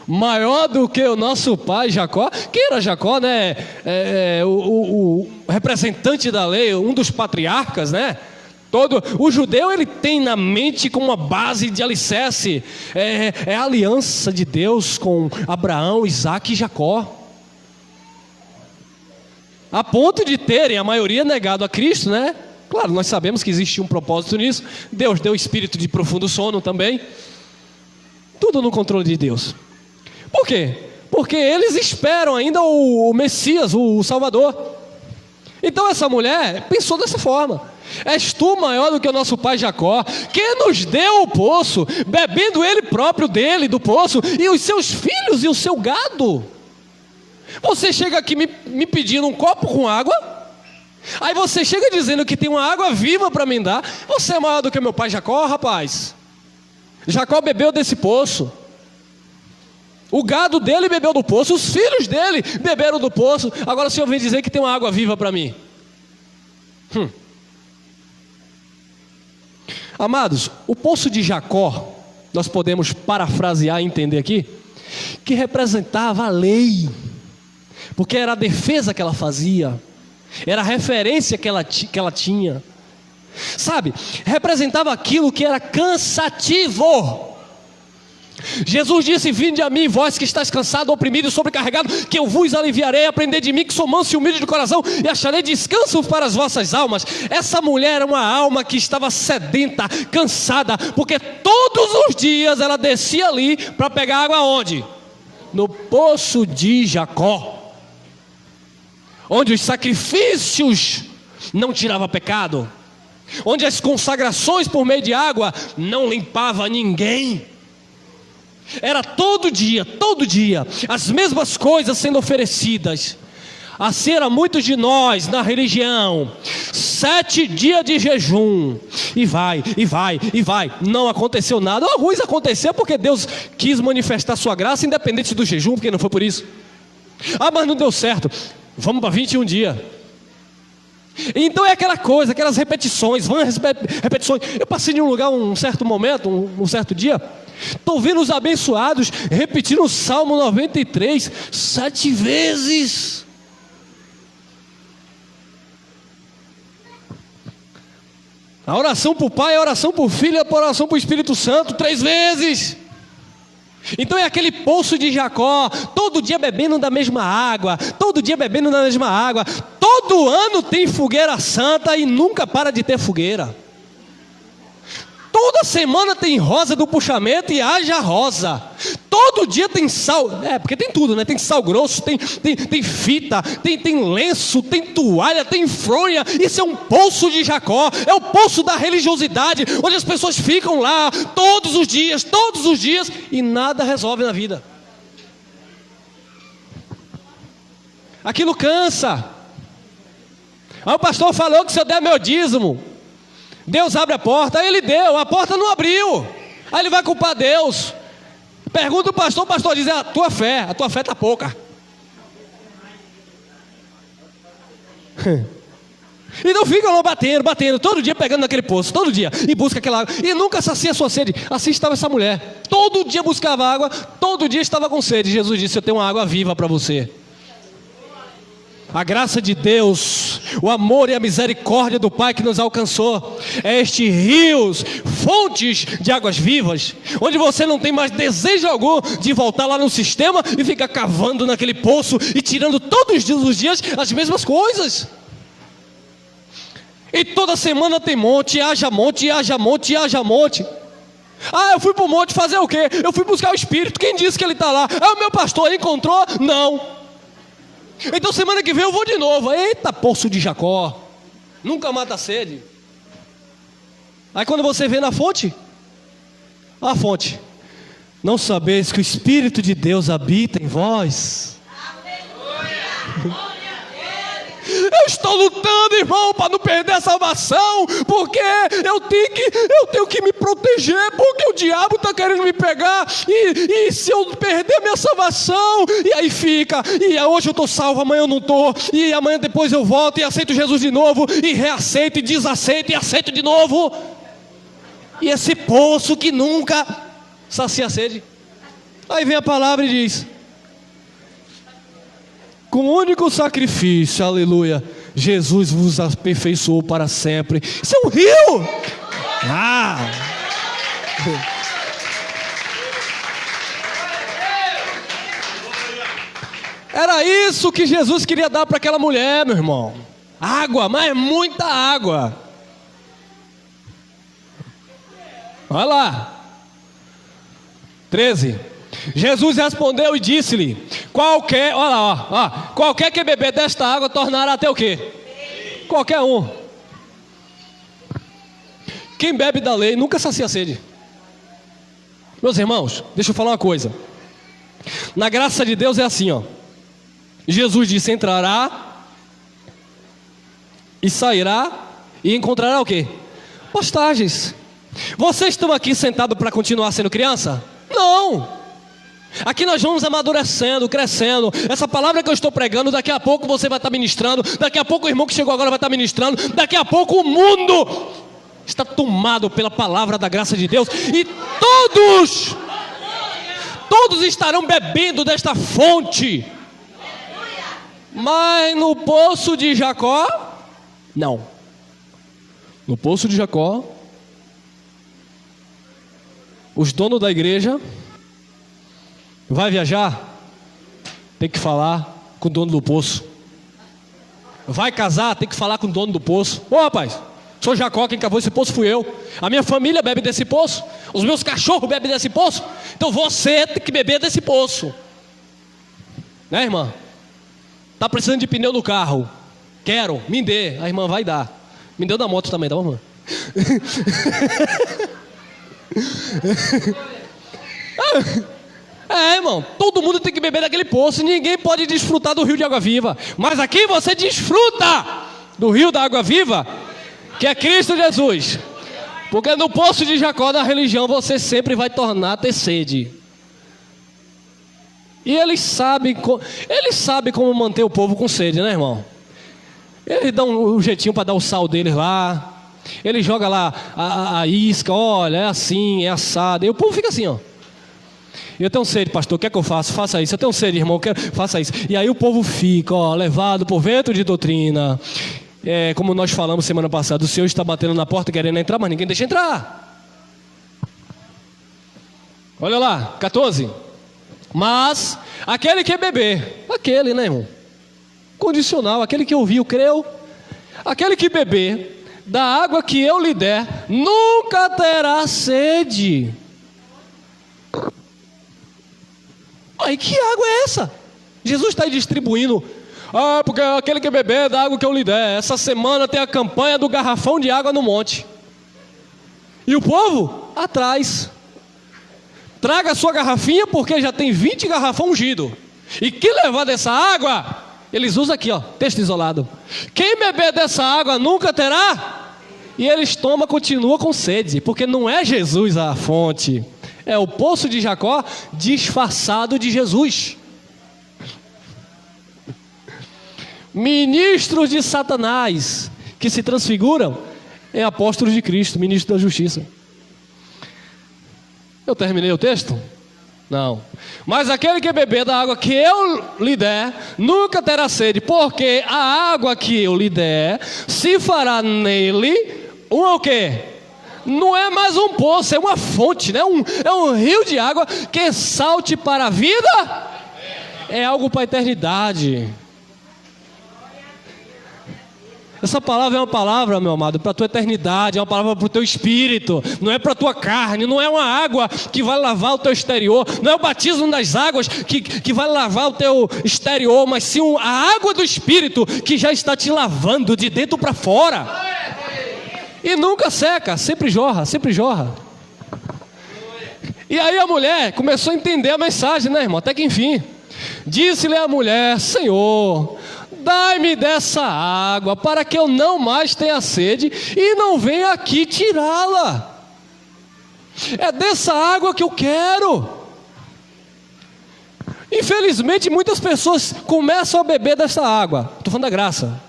maior do que o nosso pai Jacó? Quem era Jacó, né? O representante da lei, um dos patriarcas, né? O judeu, ele tem na mente como uma base de alicerce a aliança de Deus com Abraão, Isaac e Jacó, a ponto de terem a maioria negado a Cristo, né? Claro, nós sabemos que existe um propósito nisso. Deus deu espírito de profundo sono também. Tudo no controle de Deus. Por quê? Porque eles esperam ainda o Messias, o Salvador. Então essa mulher pensou dessa forma: és tu maior do que o nosso pai Jacó, que nos deu o poço, bebendo ele próprio do poço, e os seus filhos e o seu gado? Você chega aqui me pedindo um copo com água, aí você chega dizendo que tem uma água viva para me dar. Você é maior do que meu pai Jacó, rapaz? Jacó bebeu desse poço, o gado dele bebeu do poço, os filhos dele beberam do poço. Agora o Senhor vem dizer que tem uma água viva para mim. Amados, o poço de Jacó, nós podemos parafrasear e entender aqui, que representava a lei, porque era a defesa que ela fazia, era a referência que ela tinha, sabe, representava aquilo que era cansativo. Jesus disse: vinde a mim, vós que estáis cansado, oprimido e sobrecarregado, que eu vos aliviarei. Aprendei de mim, que sou manso e humilde de coração, e acharei descanso para as vossas almas. Essa mulher era uma alma que estava sedenta, cansada, porque todos os dias ela descia ali para pegar água onde? No poço de Jacó, onde os sacrifícios não tiravam pecado, onde as consagrações por meio de água não limpavam ninguém. Era todo dia, as mesmas coisas sendo oferecidas. Assim era muitos de nós na religião: 7 dias de jejum, e vai. Não aconteceu nada. Alguns aconteceu porque Deus quis manifestar sua graça, independente do jejum, porque não foi por isso. Mas não deu certo, vamos para 21 dias. Então é aquela coisa, aquelas repetições. Eu passei em um lugar um certo momento, um certo dia, Estou vendo os abençoados repetindo o Salmo 93 7 vezes. A oração para o Pai, a oração para o Filho, a oração para o Espírito Santo 3 vezes. Então é aquele poço de Jacó, todo dia bebendo da mesma água, todo dia bebendo da mesma água. Todo ano tem fogueira santa e nunca para de ter fogueira. Toda semana tem rosa do puxamento e haja rosa. Todo dia tem sal, porque tem tudo, né? Tem sal grosso, tem fita, tem lenço, tem toalha, tem fronha. Isso é um poço de Jacó, é o poço da religiosidade, onde as pessoas ficam lá todos os dias, e nada resolve na vida. Aquilo cansa. Aí o pastor falou que se eu der meu dízimo, Deus abre a porta. Aí ele deu, a porta não abriu. Aí ele vai culpar Deus. Pergunta o pastor diz: a tua fé está pouca. E não fica lá batendo, todo dia pegando naquele poço, todo dia, e busca aquela água, e nunca sacia a sua sede. Assim estava essa mulher, todo dia buscava água, todo dia estava com sede. Jesus disse: eu tenho uma água viva para você. A graça de Deus, o amor e a misericórdia do Pai que nos alcançou, é estes rios, fontes de águas vivas, onde você não tem mais desejo algum de voltar lá no sistema e ficar cavando naquele poço e tirando todos os dias as mesmas coisas. E toda semana tem monte, haja monte, haja monte, haja monte. Ah, eu fui para o monte fazer o quê? Eu fui buscar o Espírito. Quem disse que ele está lá? Ah, o meu pastor encontrou? Não. Então semana que vem eu vou de novo. Eita, poço de Jacó, nunca mata a sede. Aí quando você vê na fonte, a fonte: não sabeis que o Espírito de Deus habita em vós. Eu estou lutando, irmão, para não perder a salvação, porque eu tenho que me proteger, porque o diabo está querendo me pegar, e se eu perder a minha salvação, e aí fica, e hoje eu estou salvo, amanhã eu não estou, e amanhã depois eu volto e aceito Jesus de novo, e reaceito e desaceito e aceito de novo, e esse poço que nunca sacia a sede. Aí vem a palavra e diz: com o único sacrifício, aleluia, Jesus vos aperfeiçoou para sempre. Isso é um rio. Era isso que Jesus queria dar para aquela mulher, meu irmão. Água, mas muita água. Olha lá, 13. Jesus respondeu e disse-lhe: qualquer que beber desta água tornará até o quê? Qualquer um. Quem bebe da lei nunca sacia a sede. Meus irmãos, deixa eu falar uma coisa. Na graça de Deus é assim, ó. Jesus disse: entrará e sairá e encontrará o quê? Postagens. Vocês estão aqui sentados para continuar sendo criança? Não. Aqui nós vamos amadurecendo, crescendo. Essa palavra que eu estou pregando, daqui a pouco você vai estar ministrando, daqui a pouco o irmão que chegou agora vai estar ministrando, daqui a pouco o mundo está tomado pela palavra da graça de Deus, e todos estarão bebendo desta fonte. Mas no poço de Jacó, não. No poço de Jacó, os donos da igreja vai viajar, tem que falar com o dono do poço. Vai casar, tem que falar com o dono do poço. Ô rapaz, sou Jacó, quem cavou esse poço fui eu. A minha família bebe desse poço, os meus cachorros bebem desse poço. Então você tem que beber desse poço. Né, irmã? Tá precisando de pneu no carro? Quero, me dê. A irmã vai dar. Me deu na moto também, tá bom, irmã? Irmão, todo mundo tem que beber daquele poço. Ninguém pode desfrutar do rio de água viva. Mas aqui você desfruta do rio da água viva, que é Cristo Jesus. Porque no poço de Jacó da religião você sempre vai tornar a ter sede. E eles sabem como manter o povo com sede, né, irmão? Eles dão um jeitinho para dar o sal deles lá. Ele joga lá a isca, olha, é assim, é assado. E o povo fica assim, ó. Eu tenho sede, pastor, o que é que eu faço? Faça isso. Eu tenho sede, irmão, faça isso. E aí o povo fica, levado por vento de doutrina. Como nós falamos semana passada, o Senhor está batendo na porta querendo entrar, mas ninguém deixa entrar. Olha lá, 14. Mas aquele que beber, aquele, né, irmão? Condicional, aquele que ouviu, creu. Aquele que beber da água que eu lhe der, nunca terá sede. Aí que água é essa? Jesus está aí distribuindo. Porque aquele que beber da água que eu lhe der. Essa semana tem a campanha do garrafão de água no monte. E o povo atrás. Traga a sua garrafinha, porque já tem 20 garrafão ungido. E que levar dessa água, eles usam aqui, texto isolado. Quem beber dessa água nunca terá. E eles tomam, continua com sede, porque não é Jesus a fonte. É o poço de Jacó disfarçado de Jesus. Ministros de Satanás que se transfiguram em apóstolos de Cristo, ministros da justiça. Eu terminei o texto? Não. Mas aquele que beber da água que eu lhe der, nunca terá sede, porque a água que eu lhe der, se fará nele o quê? Não é mais um poço, é uma fonte, né? É um rio de água que salte para a vida, é algo para a eternidade. Essa palavra é uma palavra, meu amado, para a tua eternidade, é uma palavra para o teu espírito, não é para a tua carne, não é uma água que vai lavar o teu exterior, não é o batismo das águas que vai lavar o teu exterior, mas sim a água do espírito que já está te lavando de dentro para fora. E nunca seca, sempre jorra, sempre jorra. E aí a mulher começou a entender a mensagem, né, irmão? Até que enfim, disse-lhe a mulher: Senhor, dai-me dessa água, para que eu não mais tenha sede e não venha aqui tirá-la. É dessa água que eu quero. Infelizmente muitas pessoas começam a beber dessa água. Estou falando da graça.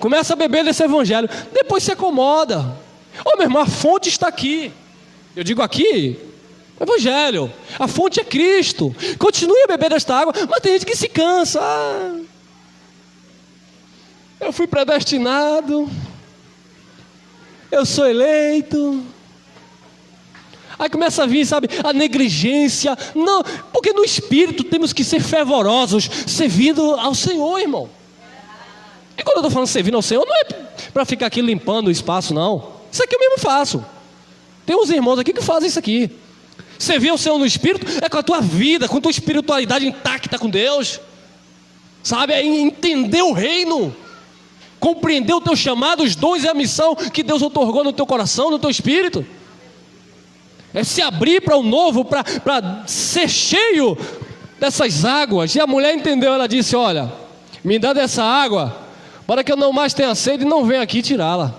Começa a beber desse evangelho, depois se acomoda. Meu irmão, a fonte está aqui. Eu digo aqui, evangelho, a fonte é Cristo. Continue a beber desta água, mas tem gente que se cansa. Eu fui predestinado, eu sou eleito. Aí começa a vir, sabe, a negligência. Não, porque no espírito temos que ser fervorosos, servindo ao Senhor, irmão. E quando eu estou falando servindo ao Senhor, não é para ficar aqui limpando o espaço, não. Isso aqui eu mesmo faço. Tem uns irmãos aqui que fazem isso aqui. Servir ao Senhor no espírito é com a tua vida, com a tua espiritualidade intacta com Deus. Sabe, é entender o reino, compreender o teu chamado, os dons e a missão que Deus otorgou no teu coração, no teu espírito. É se abrir para o novo, para ser cheio dessas águas. E a mulher entendeu, ela disse: olha, me dá dessa água, para que eu não mais tenha sede e não venha aqui tirá-la.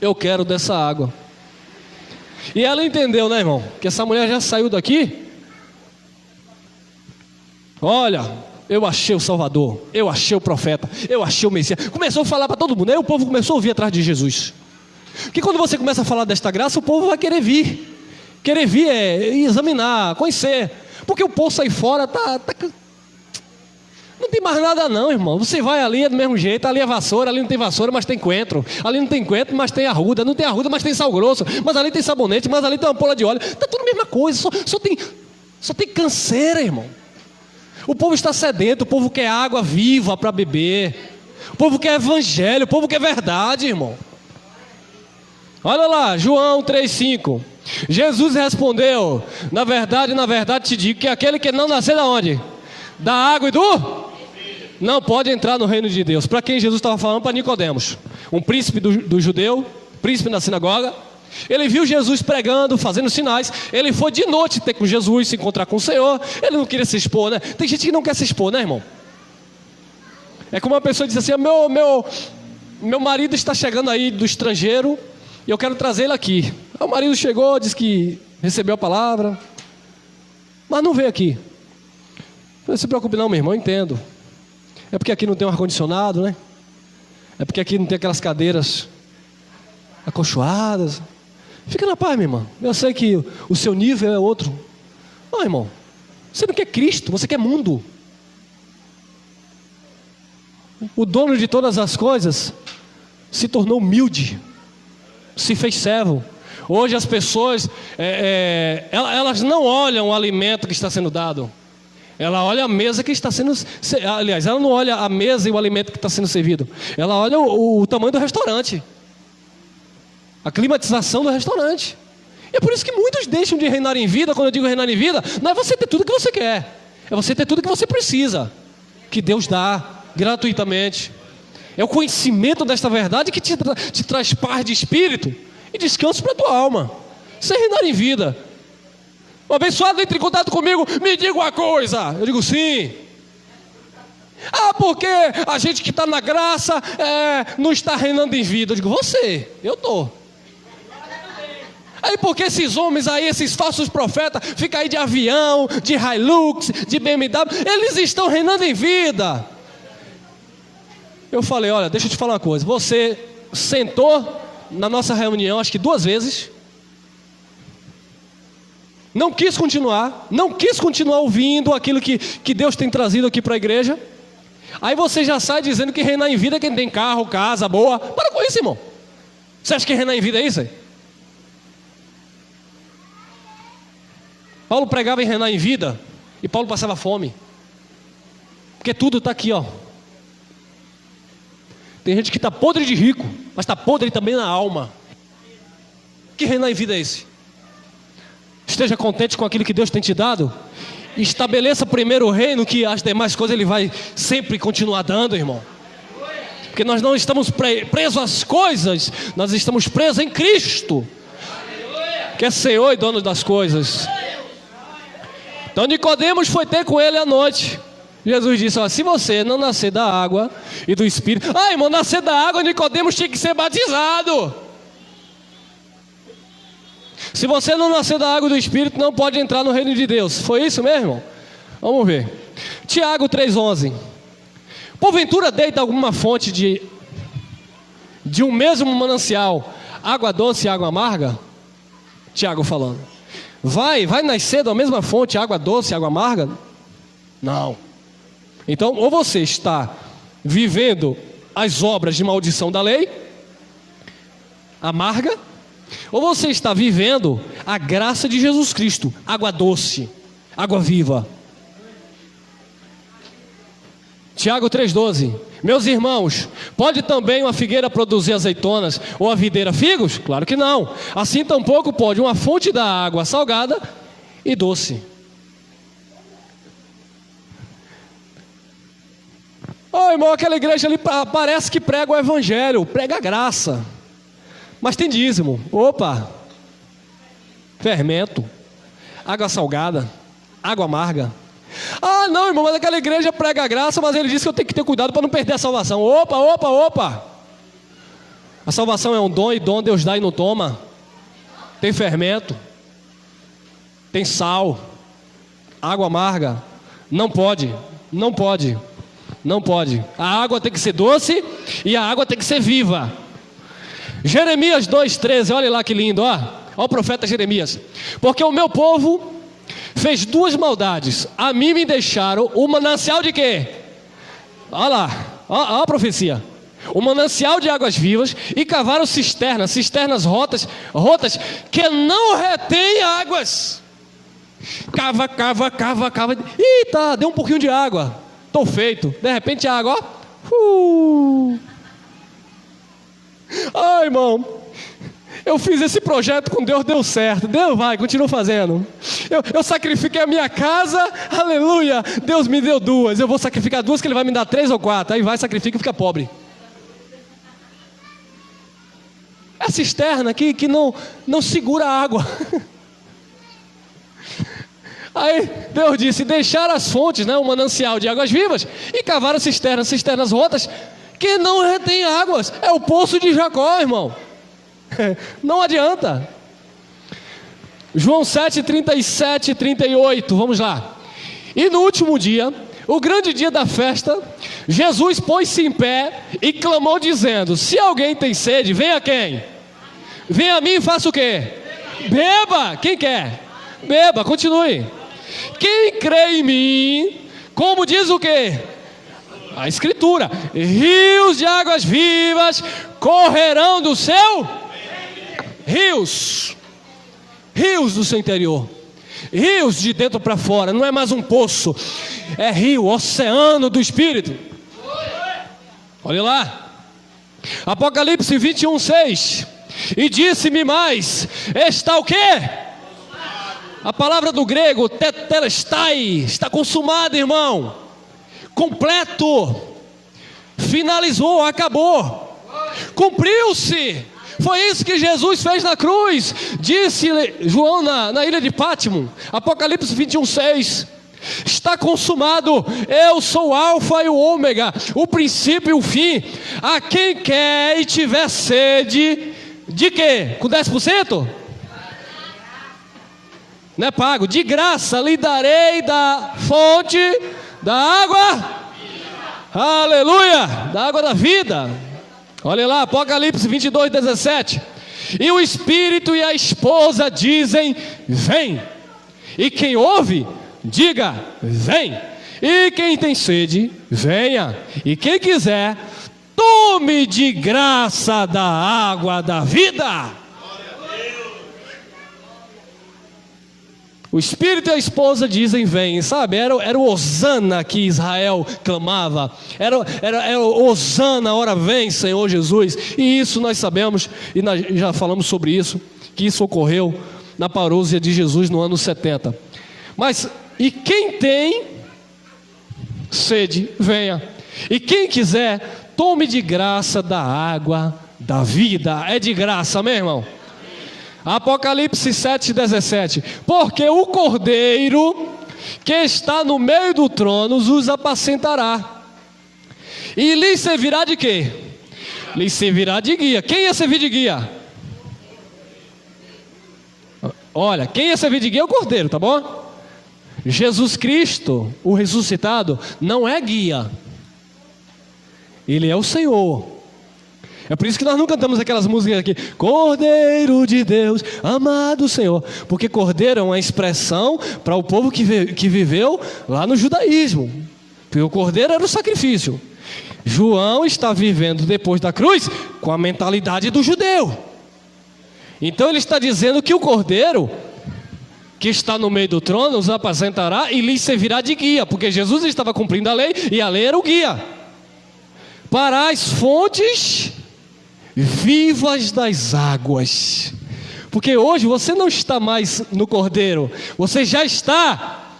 Eu quero dessa água. E ela entendeu, né, irmão, que essa mulher já saiu daqui. Olha, eu achei o Salvador, eu achei o profeta, eu achei o Messias. Começou a falar para todo mundo. Aí o povo começou a ouvir atrás de Jesus. Porque quando você começa a falar desta graça, o povo vai querer vir. Querer vir é examinar, conhecer. Porque o poço aí fora não tem mais nada não, irmão. Você vai ali, é do mesmo jeito. Ali é vassoura, ali não tem vassoura, mas tem coentro. Ali não tem coentro, mas tem arruda. Não tem arruda, mas tem sal grosso. Mas ali tem sabonete, mas ali tem uma ampola de óleo. Está tudo a mesma coisa, só tem canseira, irmão. O povo está sedento, o povo quer água viva para beber. O povo quer evangelho, o povo quer verdade, irmão. Olha lá, João 3,5. Jesus respondeu: na verdade te digo que aquele que não nascer da onde? Da água e do... não pode entrar no reino de Deus. Para quem Jesus estava falando? Para Nicodemos, um príncipe do judeu, príncipe na sinagoga. Ele viu Jesus pregando, fazendo sinais. Ele foi de noite ter com Jesus, se encontrar com o Senhor. Ele não queria se expor, né? Tem gente que não quer se expor, né, irmão? É como uma pessoa diz assim: meu marido está chegando aí do estrangeiro e eu quero trazer ele aqui. Aí o marido chegou, disse que recebeu a palavra, mas não veio aqui. Não se preocupe não, meu irmão, eu entendo. É porque aqui não tem um ar-condicionado, né? É porque aqui não tem aquelas cadeiras acolchoadas. Fica na paz, minha irmã. Eu sei que o seu nível é outro. Não, irmão, você não quer Cristo, você quer mundo. O dono de todas as coisas se tornou humilde, se fez servo. Hoje as pessoas, elas não olham o alimento que está sendo dado. Ela olha a mesa que está sendo... Aliás, ela não olha a mesa e o alimento que está sendo servido. Ela olha o tamanho do restaurante. A climatização do restaurante. E é por isso que muitos deixam de reinar em vida. Quando eu digo reinar em vida, não é você ter tudo que você quer. É você ter tudo que você precisa. Que Deus dá gratuitamente. É o conhecimento desta verdade que te traz paz de espírito e descanso para a tua alma. Isso é reinar em vida. O abençoado entra em contato comigo, me diga uma coisa. Eu digo sim. Ah, porque a gente que está na graça não está reinando em vida. Eu digo, eu estou. Aí porque esses homens aí, esses falsos profetas, ficam aí de avião, de Hilux, de BMW, eles estão reinando em vida. Eu falei, olha, deixa eu te falar uma coisa. Você sentou na nossa reunião, acho que 2 vezes. Não quis continuar ouvindo aquilo que Deus tem trazido aqui para a igreja. Aí você já sai dizendo que reinar em vida é quem tem carro, casa, boa. Para com isso, irmão. Você acha que reinar em vida é isso aí? Paulo pregava em reinar em vida e Paulo passava fome. Porque tudo está aqui, ó. Tem gente que está podre de rico, mas está podre também na alma. Que reinar em vida é esse? Esteja contente com aquilo que Deus tem te dado. Estabeleça primeiro o reino, que as demais coisas Ele vai sempre continuar dando, irmão. Porque nós não estamos presos às coisas, nós estamos presos em Cristo, que é Senhor e dono das coisas. Então Nicodemos foi ter com Ele à noite. Jesus disse, ó, se você não nascer da água e do Espírito... Ah, irmão, nascer da água, Nicodemos tinha que ser batizado. Se você não nascer da água e do Espírito, não pode entrar no reino de Deus. Foi isso mesmo, irmão? Vamos ver. Tiago 3,11. Porventura deita alguma fonte de um mesmo manancial, água doce e água amarga? Tiago falando. Vai nascer da mesma fonte, água doce e água amarga? Não. Então, ou você está vivendo as obras de maldição da lei, amarga, ou você está vivendo a graça de Jesus Cristo, água doce, água viva. Tiago 3,12. Meus irmãos, pode também uma figueira produzir azeitonas ou a videira figos? Claro que não. Assim tampouco pode uma fonte da água salgada e doce. Oh, irmão, aquela igreja ali parece que prega o evangelho, prega a graça, mas tem dízimo. Opa, fermento, água salgada, água amarga. Ah, não, irmão, mas aquela igreja prega a graça, mas ele disse que eu tenho que ter cuidado para não perder a salvação. Opa. A salvação é um dom, e dom Deus dá e não toma. Tem fermento, tem sal, água amarga. Não pode. A água tem que ser doce e a água tem que ser viva. Jeremias 2,13, olha lá que lindo, ó o profeta Jeremias. Porque o meu povo fez 2 maldades. A mim me deixaram o manancial de quê? Olha lá, ó a profecia. O manancial de águas vivas, e cavaram cisternas rotas, que não retêm águas. Cava. Eita, deu um pouquinho de água. Estou feito. De repente a água, ó. Ai, irmão, eu fiz esse projeto com Deus, deu certo. Deus vai, continua fazendo. Eu sacrifiquei a minha casa, aleluia. Deus me deu 2. Eu vou sacrificar 2, que Ele vai me dar 3 ou 4. Aí vai, sacrifica e fica pobre. É a cisterna que não segura a água. Aí Deus disse, deixar as fontes, o manancial de águas vivas, e cavaram cisternas rotas, que não retém águas. É o poço de Jacó, irmão. Não adianta. João 7, 37 e 38, vamos lá. E no último dia, o grande dia da festa, Jesus pôs-se em pé e clamou dizendo, se alguém tem sede, venha quem? Venha a mim e faça o quê? Beba. Quem quer? Beba, continue. Quem crê em mim, como diz o quê? A Escritura: rios de águas vivas correrão do seu rios do seu interior, rios de dentro para fora. Não é mais um poço, é rio, oceano do Espírito. Olha lá, Apocalipse 21:6. E disse-me mais: está o quê? A palavra do grego tetelestai, está consumado, irmão, completo, finalizou, acabou, cumpriu-se. Foi isso que Jesus fez na cruz. Disse João na ilha de Pátimo, Apocalipse 21:6. Está consumado. Eu sou o alfa e o ômega, o princípio e o fim. A quem quer e tiver sede, de quê? Com 10%? Não é pago. De graça lhe darei da fonte da água. Aleluia! Da água da vida. Olha lá, Apocalipse 22:17. E o Espírito e a esposa dizem: vem. E quem ouve, diga: vem. E quem tem sede, venha. E quem quiser, tome de graça da água da vida. O Espírito e a esposa dizem: vem. Sabe, era o Hosana que Israel clamava. Era o Hosana, ora vem, Senhor Jesus. E isso nós sabemos, e nós já falamos sobre isso, que isso ocorreu na parousia de Jesus no ano 70. Mas, e quem tem sede, venha. E quem quiser, tome de graça da água da vida. É de graça, amém, irmão? Apocalipse 7:17. Porque o Cordeiro que está no meio do trono os apacentará. E lhes servirá de quê? Lhes servirá de guia. Quem ia servir de guia? Olha, quem ia servir de guia é o Cordeiro, tá bom? Jesus Cristo, o ressuscitado, não é guia. Ele é o Senhor. É por isso que nós não cantamos aquelas músicas aqui: Cordeiro de Deus, amado Senhor. Porque Cordeiro é uma expressão para o povo que viveu lá no judaísmo. Porque o Cordeiro era o sacrifício. João está vivendo depois da cruz com a mentalidade do judeu. Então ele está dizendo que o Cordeiro que está no meio do trono os apacentará e lhes servirá de guia. Porque Jesus estava cumprindo a lei e a lei era o guia. Para as fontes vivas das águas. Porque hoje você não está mais no Cordeiro, você já está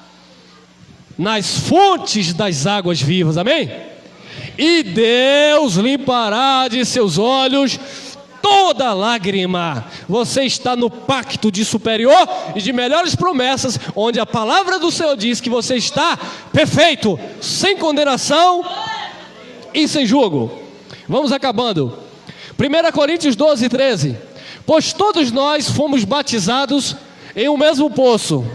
nas fontes das águas vivas, amém? E Deus limpará de seus olhos toda lágrima. Você está no pacto de superior e de melhores promessas, onde a palavra do Senhor diz que você está perfeito, sem condenação e sem julgo. Vamos acabando. 1 Coríntios 12:13. Pois todos nós fomos batizados em um mesmo poço,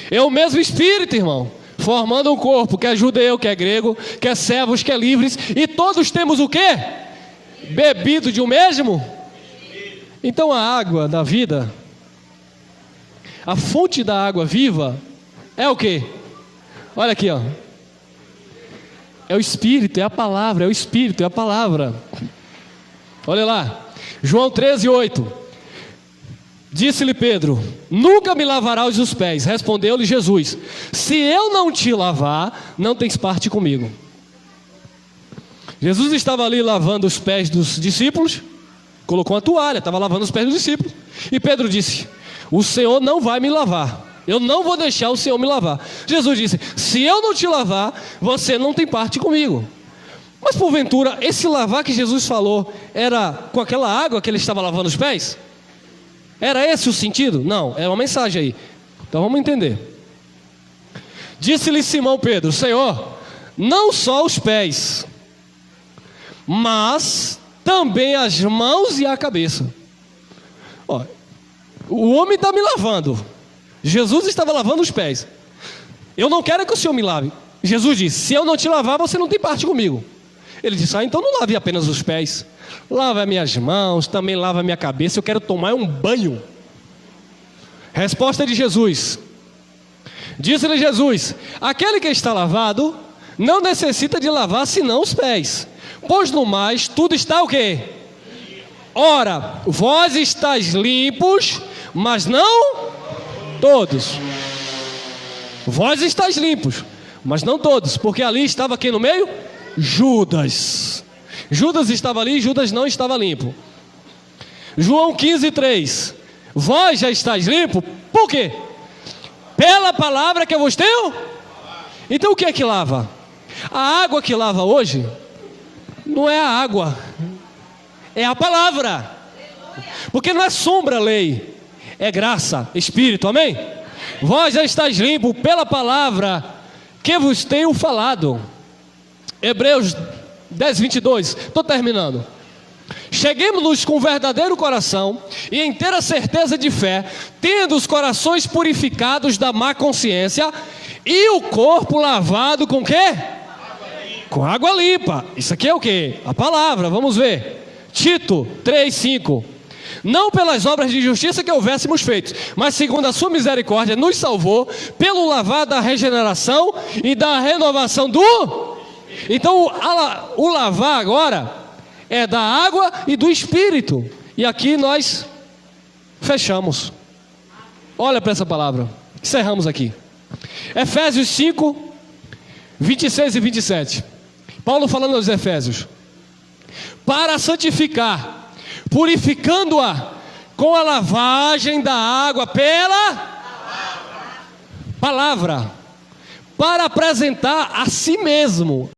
em um mesmo Espírito, irmão, formando um corpo, que é judeu, que é grego, que é servos, que é livres, e todos temos o quê? Bebido de um mesmo? Então a água da vida, a fonte da água viva, é o quê? Olha aqui, ó. É o Espírito, é a palavra, é o Espírito, é a palavra. Olha lá, João 13:8. Disse-lhe Pedro: nunca me lavarás os pés. Respondeu-lhe Jesus: se eu não te lavar, não tens parte comigo. Jesus estava ali lavando os pés dos discípulos, colocou uma toalha, estava lavando os pés dos discípulos. E Pedro disse: o Senhor não vai me lavar. Eu não vou deixar o Senhor me lavar. Jesus disse: se eu não te lavar, você não tem parte comigo. Mas porventura, esse lavar que Jesus falou era com aquela água que ele estava lavando os pés? Era esse o sentido? Não, é uma mensagem aí. Então vamos entender. Disse-lhe Simão Pedro: Senhor, não só os pés, mas também as mãos e a cabeça. Ó, o homem está me lavando. Jesus estava lavando os pés. Eu não quero que o Senhor me lave. Jesus disse: se eu não te lavar, você não tem parte comigo. Ele disse: então não lave apenas os pés, lava minhas mãos, também lava minha cabeça. Eu quero tomar um banho. Resposta de Jesus: Disse-lhe Jesus: aquele que está lavado não necessita de lavar senão os pés, pois no mais tudo está o quê? Ora, vós estáis limpos, mas não todos. Vós estáis limpos, mas não todos, porque ali estava quem no meio? Judas. Judas estava ali, Judas não estava limpo. João 15:3. Vós já estáis limpo, por quê? Pela palavra que eu vos tenho. Então o que é que lava? A água que lava hoje não é a água, é a palavra. Porque não é sombra lei, é graça, Espírito, amém? Vós já estáis limpo pela palavra que vos tenho falado. Hebreus 10:22, estou terminando. Cheguemos-nos com verdadeiro coração e inteira certeza de fé, tendo os corações purificados da má consciência e o corpo lavado com quê? Com água limpa. Isso aqui é o quê? A palavra, vamos ver. Tito 3:5. Não pelas obras de justiça que houvéssemos feito, mas segundo a sua misericórdia nos salvou, pelo lavar da regeneração e da renovação do... Então o lavar agora é da água e do Espírito. E aqui nós fechamos. Olha para essa palavra. Encerramos aqui. Efésios 5:26 e 27. Paulo falando aos Efésios: para santificar, purificando-a com a lavagem da água pela palavra, para apresentar a si mesmo